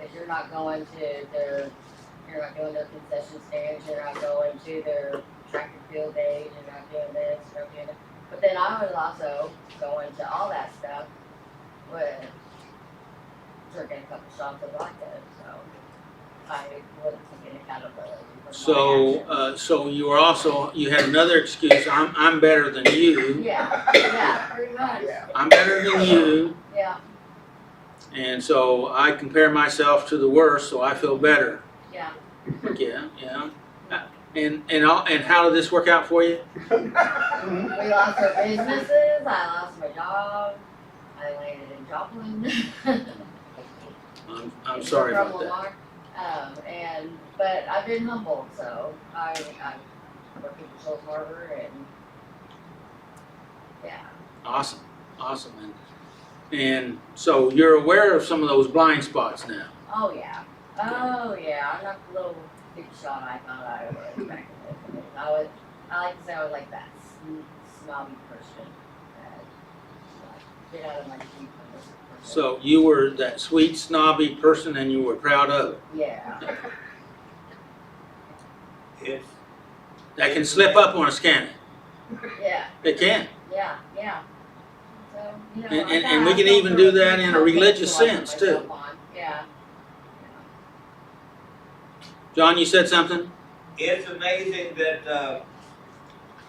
if you're not going to you're not going to concession stands, you're not going to their track and field days, you're not doing this, you're not doing that. But then I was also going to all that stuff with drinking a couple shots of vodka, so. I wasn't taking accountability for my So, actions. so you were also, you had another excuse, I'm better than you, Yeah, pretty much, I'm better than you, yeah, and so I compare myself to the worst, so I feel better. yeah. Yeah. And how did this work out for you? We lost our businesses, I lost my job, I landed in Joplin. I'm sorry about From that. Lamar. But I've been humbled, so I working for Souls Harbor and, yeah. Awesome. And so you're aware of some of those blind spots now. Oh, yeah. I'm not the little big shot I thought I was back in the day. I like to say I was like that snobby person. Get out of my seat for this person. So you were that sweet, snobby person and you were proud of it. Yeah, It's, That can slip up on a scanner. yeah, It can. yeah. So, you know. And we can even do that in a religious sense, too. Yeah. John, you said something? it's amazing that,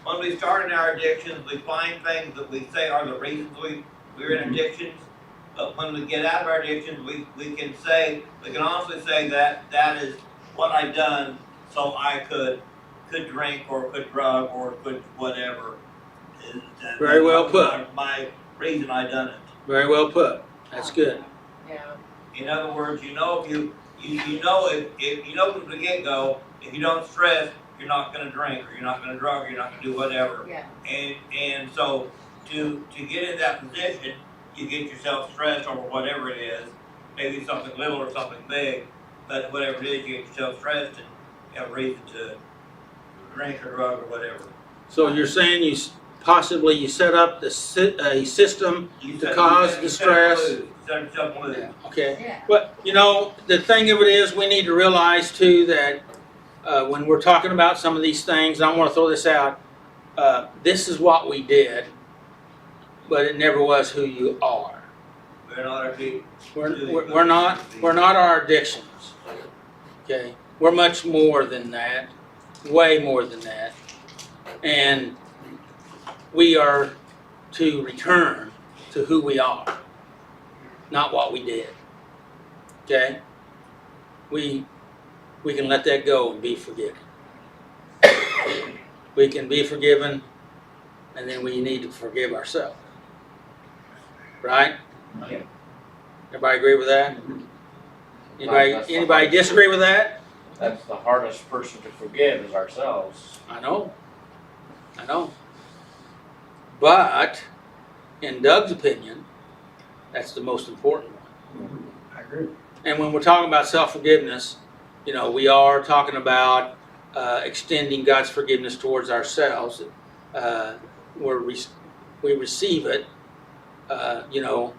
when we start in our addictions, we find things that we say are the reasons we're in addictions. But when we get out of our addictions, we can honestly say that that is what I done so I could drink or could drug or could whatever. Very well put. My reason I done it. Very well put. That's good. Yeah. In other words, you know if if you know from the get-go, if you don't stress, you're not gonna drink or you're not gonna drug or you're not gonna do whatever. Yeah. And so to get in that position, you get yourself stressed over whatever it is, maybe something little or something big, but whatever it is, you get yourself stressed and have a reason to drink or drug or whatever. So you're saying you possibly set up a system You to set- cause you the set yourself stress? loose. You set yourself loose. Okay. Yeah. But, you know, the thing of it is, we need to realize too that when we're talking about some of these things, I want to throw this out, this is what we did, but it never was who you are. We're not our people. We're not our addictions, okay? We're much more than that, way more than that. And we are to return to who we are, not what we did, okay? We can let that go and be forgiven. We can be forgiven, and then we need to forgive ourselves. Right? Yeah. Everybody agree with that? Anybody disagree with that? That's the hardest person to forgive is ourselves. I know. But, in Doug's opinion, that's the most important one. I agree. And when we're talking about self-forgiveness, you know, we are talking about extending God's forgiveness towards ourselves. We receive it. You know,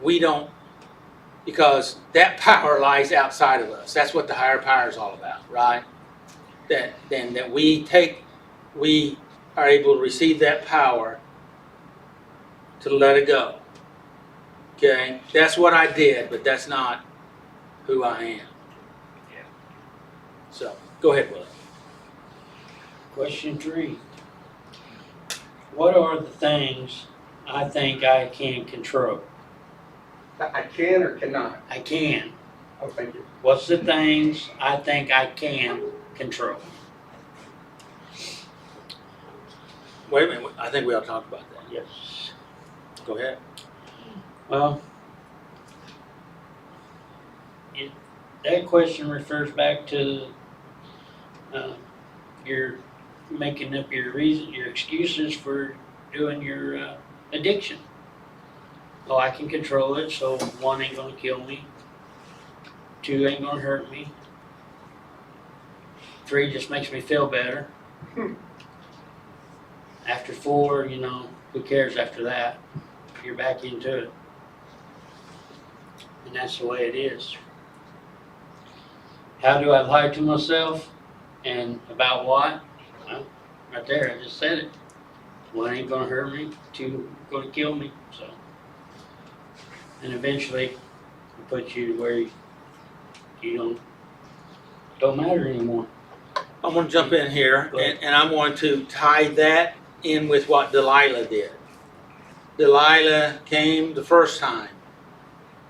we don't, because that power lies outside of us. That's what the higher power is all about, right? That we are able to receive that power to let it go. Okay, that's what I did, but that's not who I am. Yeah. So, go ahead, Willie. Question 3. What are the things I think I can control? I can or cannot? I can. Oh, thank you. What's the things I think I can control? Wait a minute, I think we ought to talk about that. Yes. Go ahead. Well, that question refers back to your making up your excuses for doing your addiction. Oh, I can control it, so 1 ain't gonna kill me. 2 ain't gonna hurt me. 3 just makes me feel better. After 4, you know, who cares after that? You're back into it. And that's the way it is. How do I lie to myself? And about what? Well, right there, I just said it. 1 ain't gonna hurt me, 2 gonna kill me, so. And eventually, it puts you where you don't Don't matter anymore. I'm gonna jump in here Go ahead. and I'm going to tie that in with what Delilah did. Delilah came the first time,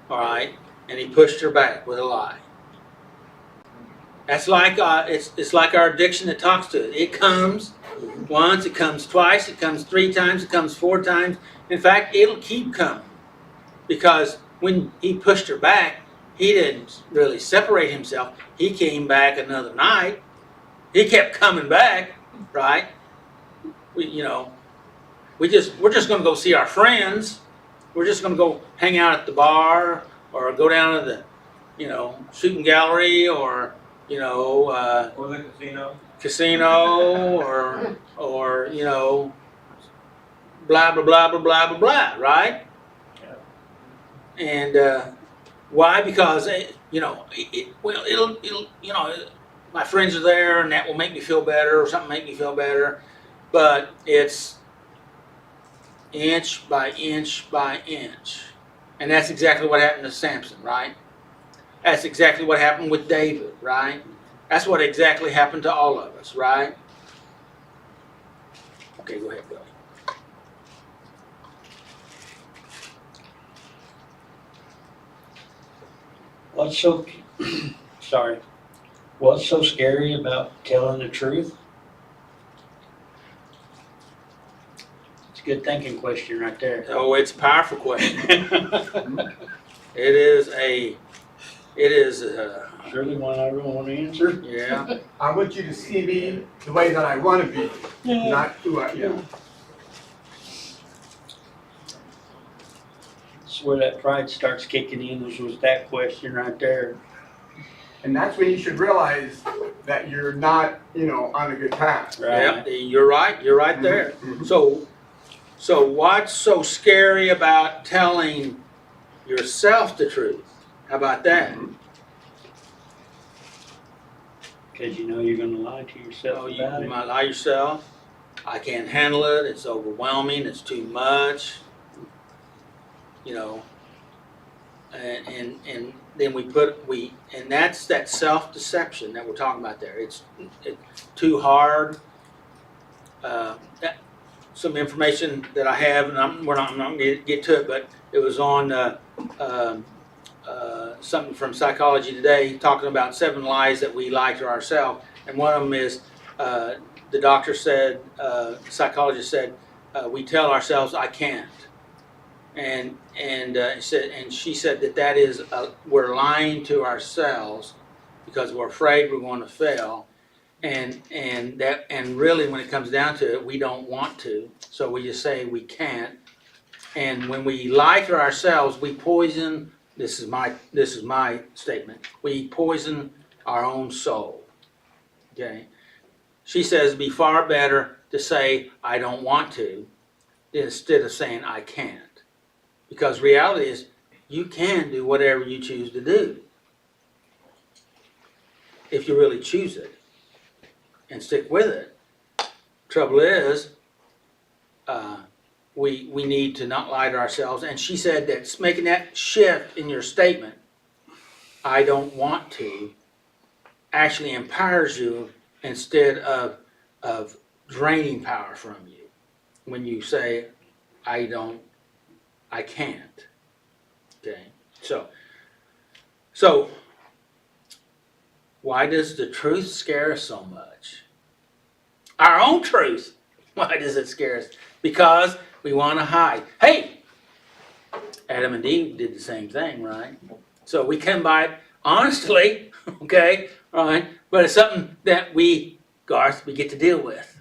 all right, and he pushed her back with a lie. That's like it's like our addiction that talks to it. It comes once, it comes twice, it comes 3 times, it comes 4 times. In fact, it'll keep coming because when he pushed her back, he didn't really separate himself. He came back another night. He kept coming back, right? We're just going to go see our friends. We're just going to go hang out at the bar or go down to the, shooting gallery or, Or the casino or, blah, blah, blah, blah, blah, blah, blah, right? And why? Because, my friends are there and that will make me feel better or something make me feel better. But it's inch by inch by inch. And that's exactly what happened to Samson, right? That's exactly what happened with David, right? That's what exactly happened to all of us, right? Okay, go ahead, Billy. What's so, sorry, what's so scary about telling the truth? It's a good thinking question right there. Oh, it's a powerful question. It is Surely one I really want to answer. yeah. I want you to see me the way that I want to be, not who I am. That's where that pride starts kicking in, was that question right there. And that's when you should realize that you're not, on a good path. Yeah, you're right. You're right there. Mhm. So what's so scary about telling yourself the truth? How about that? Because you know you're going to lie to yourself Oh, you about it. might lie yourself. I can't handle it. It's overwhelming. It's too much. And then and that's that self-deception that we're talking about there. It's too hard. Some information that I have, and I'm not going to get to it, but it was on something from Psychology Today talking about 7 lies that we lie to ourselves, and one of them is the doctor said, psychologist said, we tell ourselves I can't, and she said that is we're lying to ourselves because we're afraid we're going to fail. And really when it comes down to it, we don't want to, so we just say we can't. And when we lie to ourselves, we poison. This is my statement. We poison our own soul. Okay. She says it'd be far better to say I don't want to instead of saying I can't, because reality is you can do whatever you choose to do if you really choose it and stick with it. Trouble is, we need to not lie to ourselves. And she said that making that shift in your statement, I don't want to, actually empowers you instead of draining power from you. When you say, I can't. Okay, so why does the truth scare us so much? Our own truth. Why does it scare us? Because we want to hide. Hey, Adam and Eve did the same thing, right? So we come by it honestly, okay, right? But it's something that Garth, we get to deal with,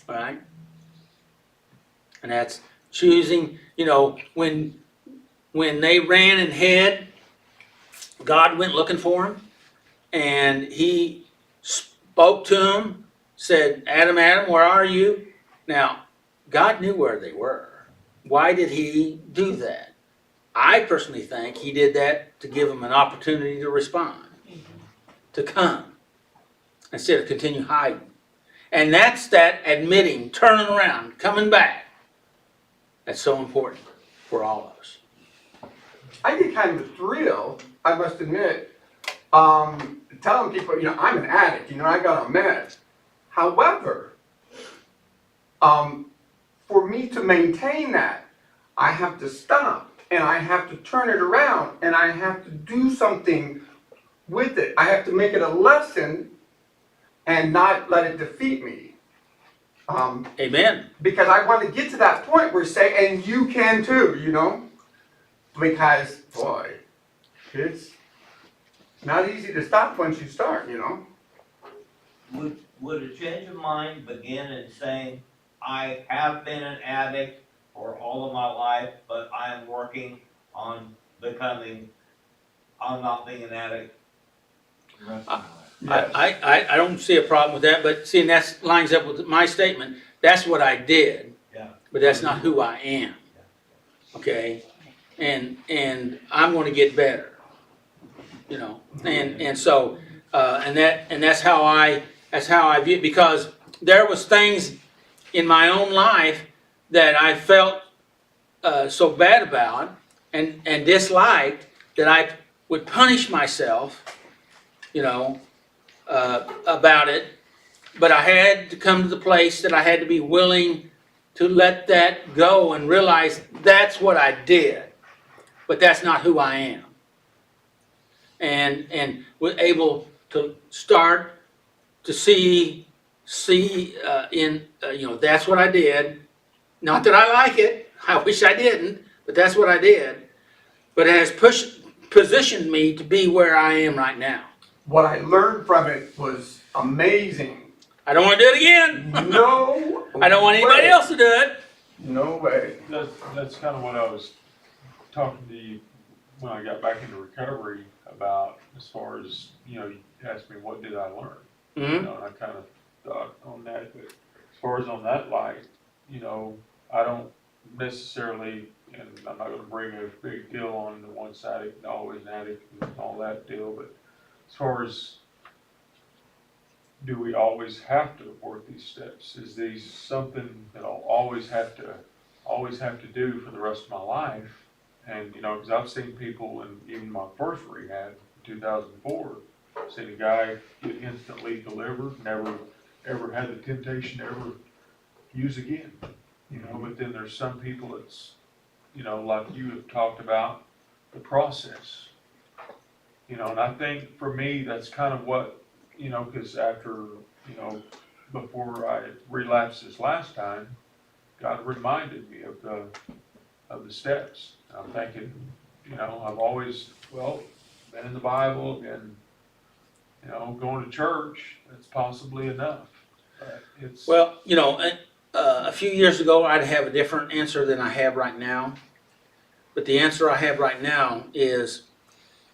right? And that's choosing, when they ran and hid, God went looking for them, and he spoke to them, said, Adam, Adam, where are you? Now, God knew where they were. Why did he do that? I personally think he did that to give them an opportunity to respond, to come, instead of continue hiding. And that's that admitting, turning around, coming back. That's so important for all of us. I get kind of a thrill, I must admit, telling people, I'm an addict, I got on meds. However, for me to maintain that, I have to stop and I have to turn it around and I have to do something with it. I have to make it a lesson and not let it defeat me. Amen. Because I want to get to that point where say, and you can too, because boy, it's not easy to stop once you start, Would a change of mind begin in saying, I have been an addict for all of my life, but I am working on not being an addict? I don't see a problem with that, but see, and that lines up with my statement. That's what I did. Yeah. But that's not who I am. Okay? And I'm gonna get better. And so, that's how I view it, because there was things in my own life that I felt so bad about and disliked that I would punish myself, about it. But I had to come to the place that I had to be willing to let that go and realize that's what I did, but that's not who I am. And was able to start to see that's what I did. Not that I like it. I wish I didn't, but that's what I did. But it has positioned me to be where I am right now. What I learned from it was amazing. I don't want to do it again. No. I don't want anybody way. else to do it. No way. That's kind of what I was talking to you when I got back into recovery about, as far as, you asked me, what did I learn? Mm-hmm. And I kind of thought on that, but as far as on that light, I don't necessarily, and I'm not gonna bring a big deal on the one side, always an addict and all that deal, but as far as, do we always have to work these steps? Is these something that I'll always have to do for the rest of my life? And, because I've seen people in even my first rehab in 2004, seen a guy get instantly delivered, never ever had the temptation to ever use again. But then there's some people that's, like you have talked about, the process. And I think for me, that's kind of what, because after, before I relapsed this last time, God reminded me of the steps. And I'm thinking, I've always, been in the Bible and, going to church, that's possibly enough. But it's. Well, a few years ago, I'd have a different answer than I have right now. But the answer I have right now is,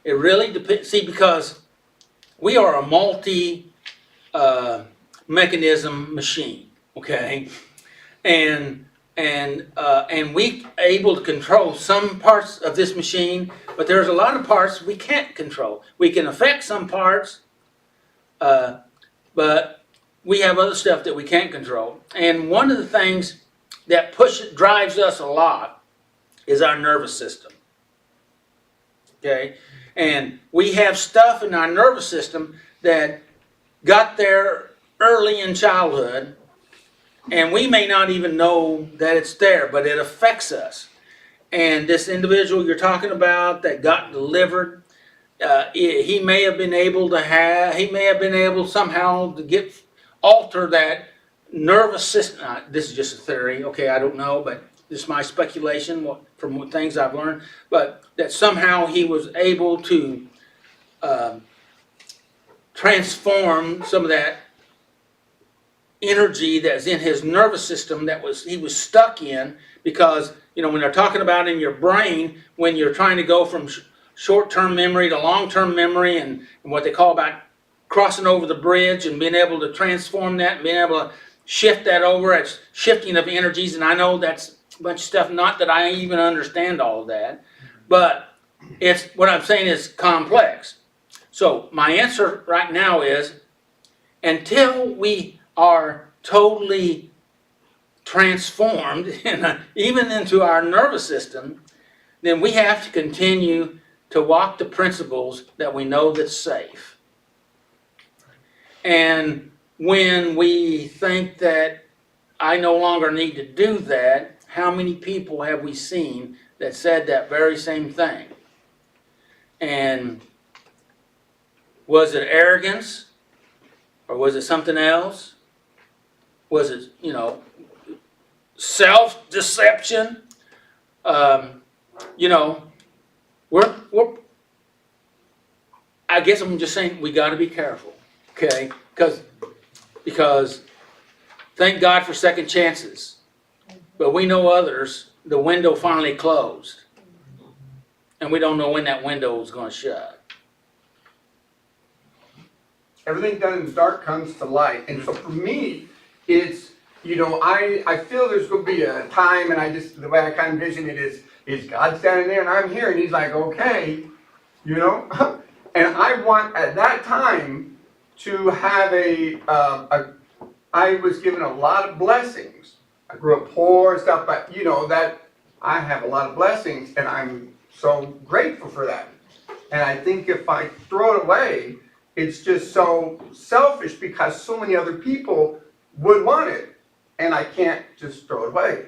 it really depends. See, because we are a mechanism machine, okay? And we able to control some parts of this machine, but there's a lot of parts we can't control. We can affect some parts, but we have other stuff that we can't control. And one of the things that drives us a lot is our nervous system. Okay? And we have stuff in our nervous system that got there early in childhood, and we may not even know that it's there, but it affects us. And this individual you're talking about that got delivered, he may have been able somehow to alter that nervous system. This is just a theory, okay, I don't know, but this is my speculation from things I've learned, but that somehow he was able to transform some of that energy that's in his nervous system he was stuck in, because when they're talking about in your brain, when you're trying to go from short-term memory to long-term memory, and what they call about crossing over the bridge and being able to transform that and being able to shift that over, it's shifting of energies. And I know that's a bunch of stuff, not that I even understand all of that, but it's what I'm saying is complex. So my answer right now is, until we are totally transformed, even into our nervous system, then we have to continue to walk the principles that we know that's safe. And when we think that I no longer need to do that, how many people have we seen that said that very same thing? And was it arrogance? Or was it something else? Was it, self-deception? You know, we're, I guess I'm just saying, we gotta be careful, okay? Because thank God for second chances. But we know others, the window finally closed. And we don't know when that window is gonna shut. Everything done in the dark comes to light. And so for me, it's, I feel there's gonna be a time, and the way I kind of envision it is God standing there and I'm here and he's like, okay, and I want at that time to have I was given a lot of blessings. I grew up poor and stuff, but that I have a lot of blessings and I'm so grateful for that. And I think if I throw it away, it's just so selfish because so many other people would want it, and I can't just throw it away,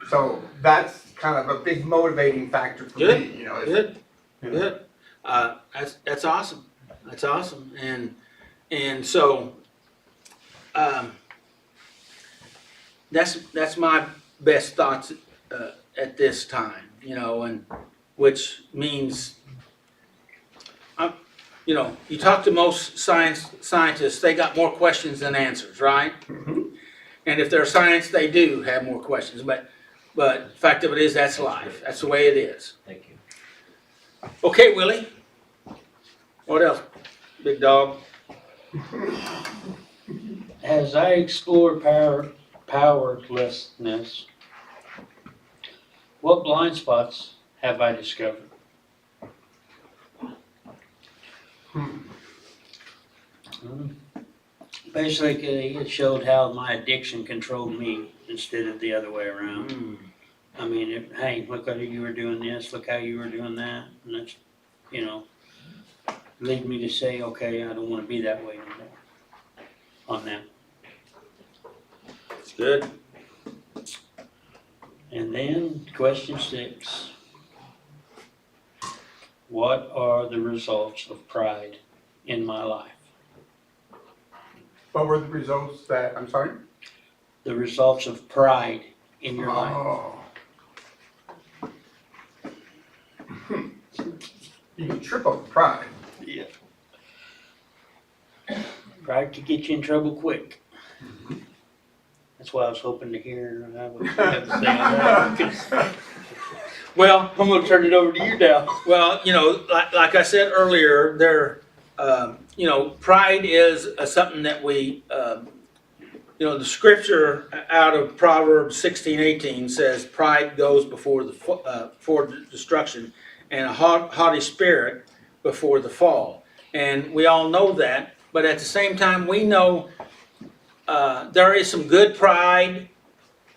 So that's kind of a big motivating factor for me, Good. That's awesome. That's awesome. And so, that's my best thoughts at this time, and which means, you talk to most scientists, they got more questions than answers, right? Mhm. And if they're science, they do have more questions, but the fact of it is, that's life. That's the way it is. Thank you. Okay, Willie. What else, big dog? As I explore powerlessness, what blind spots have I discovered? Basically, it showed how my addiction controlled me instead of the other way around. I mean, hey, look how you were doing this, look how you were doing that, and that's, lead me to say, okay, I don't want to be that way anymore on that. Good. And then, question 6. What are the results of pride in my life? What were the results I'm sorry? The results of pride in your life. Oh. You can trip over pride. Yeah. Pride could get you in trouble quick. That's why I was hoping to hear what you have to say on that. Well, I'm gonna turn it over to you now. Well, like I said earlier, pride is something that we, the scripture out of Proverbs 16:18 says, "Pride goes before destruction, and a haughty spirit before the fall." And we all know that, but at the same time, we know there is some good pride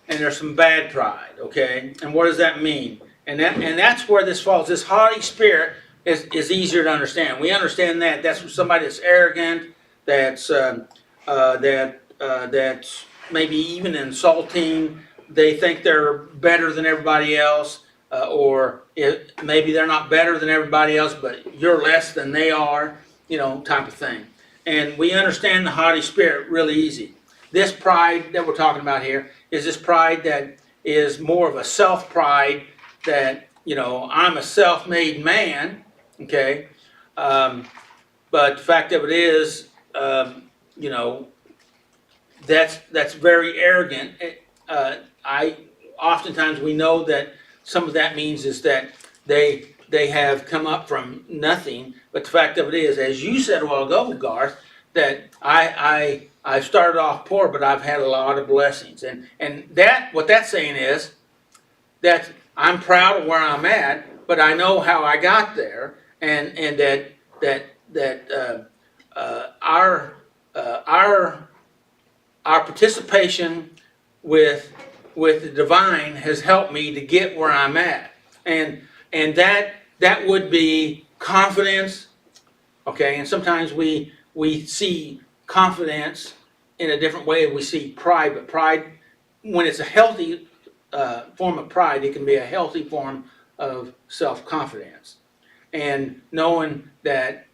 and there's some bad pride. Okay, and what does that mean? And that's where this falls. This haughty spirit is easier to understand. We understand that. That's somebody that's arrogant, that's maybe even insulting. They think they're better than everybody else, or maybe they're not better than everybody else, but you're less than they are, type of thing. And we understand the haughty spirit really easy. This pride that we're talking about here is this pride that is more of a self-pride, that, I'm a self-made man, okay? But the fact of it is, that's very arrogant. Oftentimes we know that some of that means is that they have come up from nothing. But the fact of it is, as you said a while ago, Garth, that I started off poor, but I've had a lot of blessings. And what that's saying is that I'm proud of where I'm at, but I know how I got there, and that our participation with the divine has helped me to get where I'm at, and that would be confidence. Okay, and sometimes we we see confidence in a different way. We see pride, but pride, when it's a healthy form of pride, it can be a healthy form of self-confidence. And knowing that,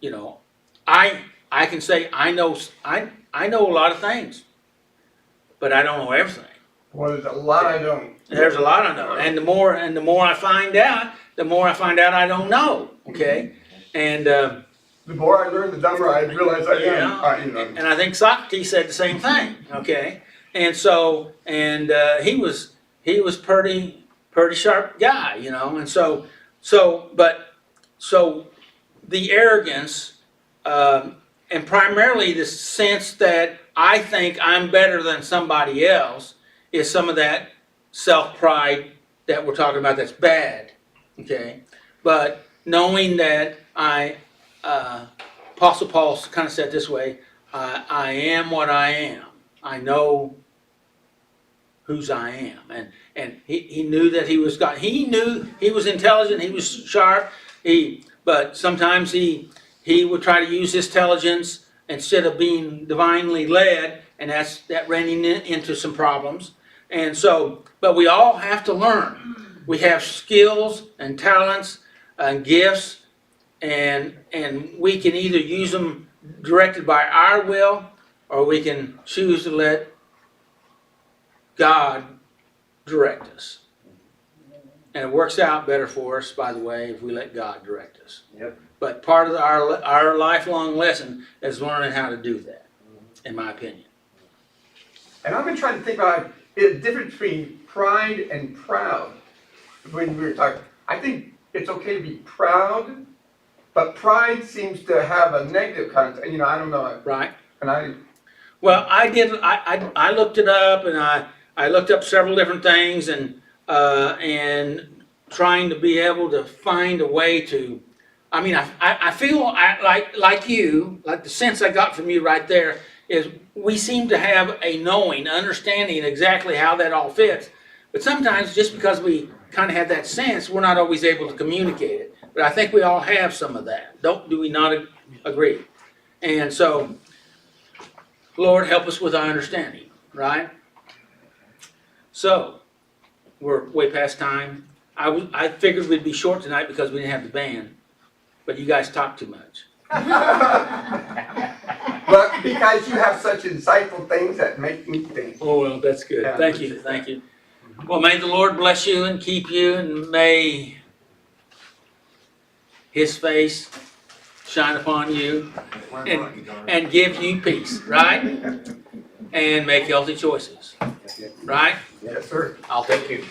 you know, I can say I know a lot of things, but I don't know everything. Well, there's a lot I don't. There's a lot I know, and the more I find out, I don't know. Okay, and The more I learn, the dumber I realize I am. yeah, You know. and I think Socrates said the same thing. Okay, and so he was pretty sharp guy, you know, and so the arrogance, and primarily the sense that I think I'm better than somebody else, is some of that self-pride that we're talking about that's bad, okay? But knowing that Apostle Paul kind of said this way, I am what I am. I know whose I am. And he knew that he was God. He knew he was intelligent, he was sharp, but sometimes he would try to use his intelligence instead of being divinely led, and that ran into some problems. And so, but we all have to learn. We have skills and talents and gifts, and we can either use them directed by our will, or we can choose to let God direct us. And it works out better for us, by the way, if we let God direct us. Yep. But part of our lifelong lesson is learning how to do that, in my opinion. And I've been trying to think about the difference between pride and proud. When we were talking, I think it's okay to be proud, but pride seems to have a negative connotation. You know, I don't know. Right? And Well, I looked it up, and I looked up several different things, and trying to be able to find a way to, I mean, I feel like you, like the sense I got from you right there is we seem to have a knowing, understanding exactly how that all fits. But sometimes just because we kind of have that sense, we're not always able to communicate it. But I think we all have some of that. Do we not agree? And so, Lord, help us with our understanding, right? So, we're way past time. I figured we'd be short tonight because we didn't have the band, but you guys talk too much. but because you have such insightful things that make me think. Oh, well, that's good. Yeah, Thank you, thank you. Well, may the Lord bless you and keep you, and may His face shine upon you and give you peace, right? And make healthy choices, right? Yes, sir. I'll take you.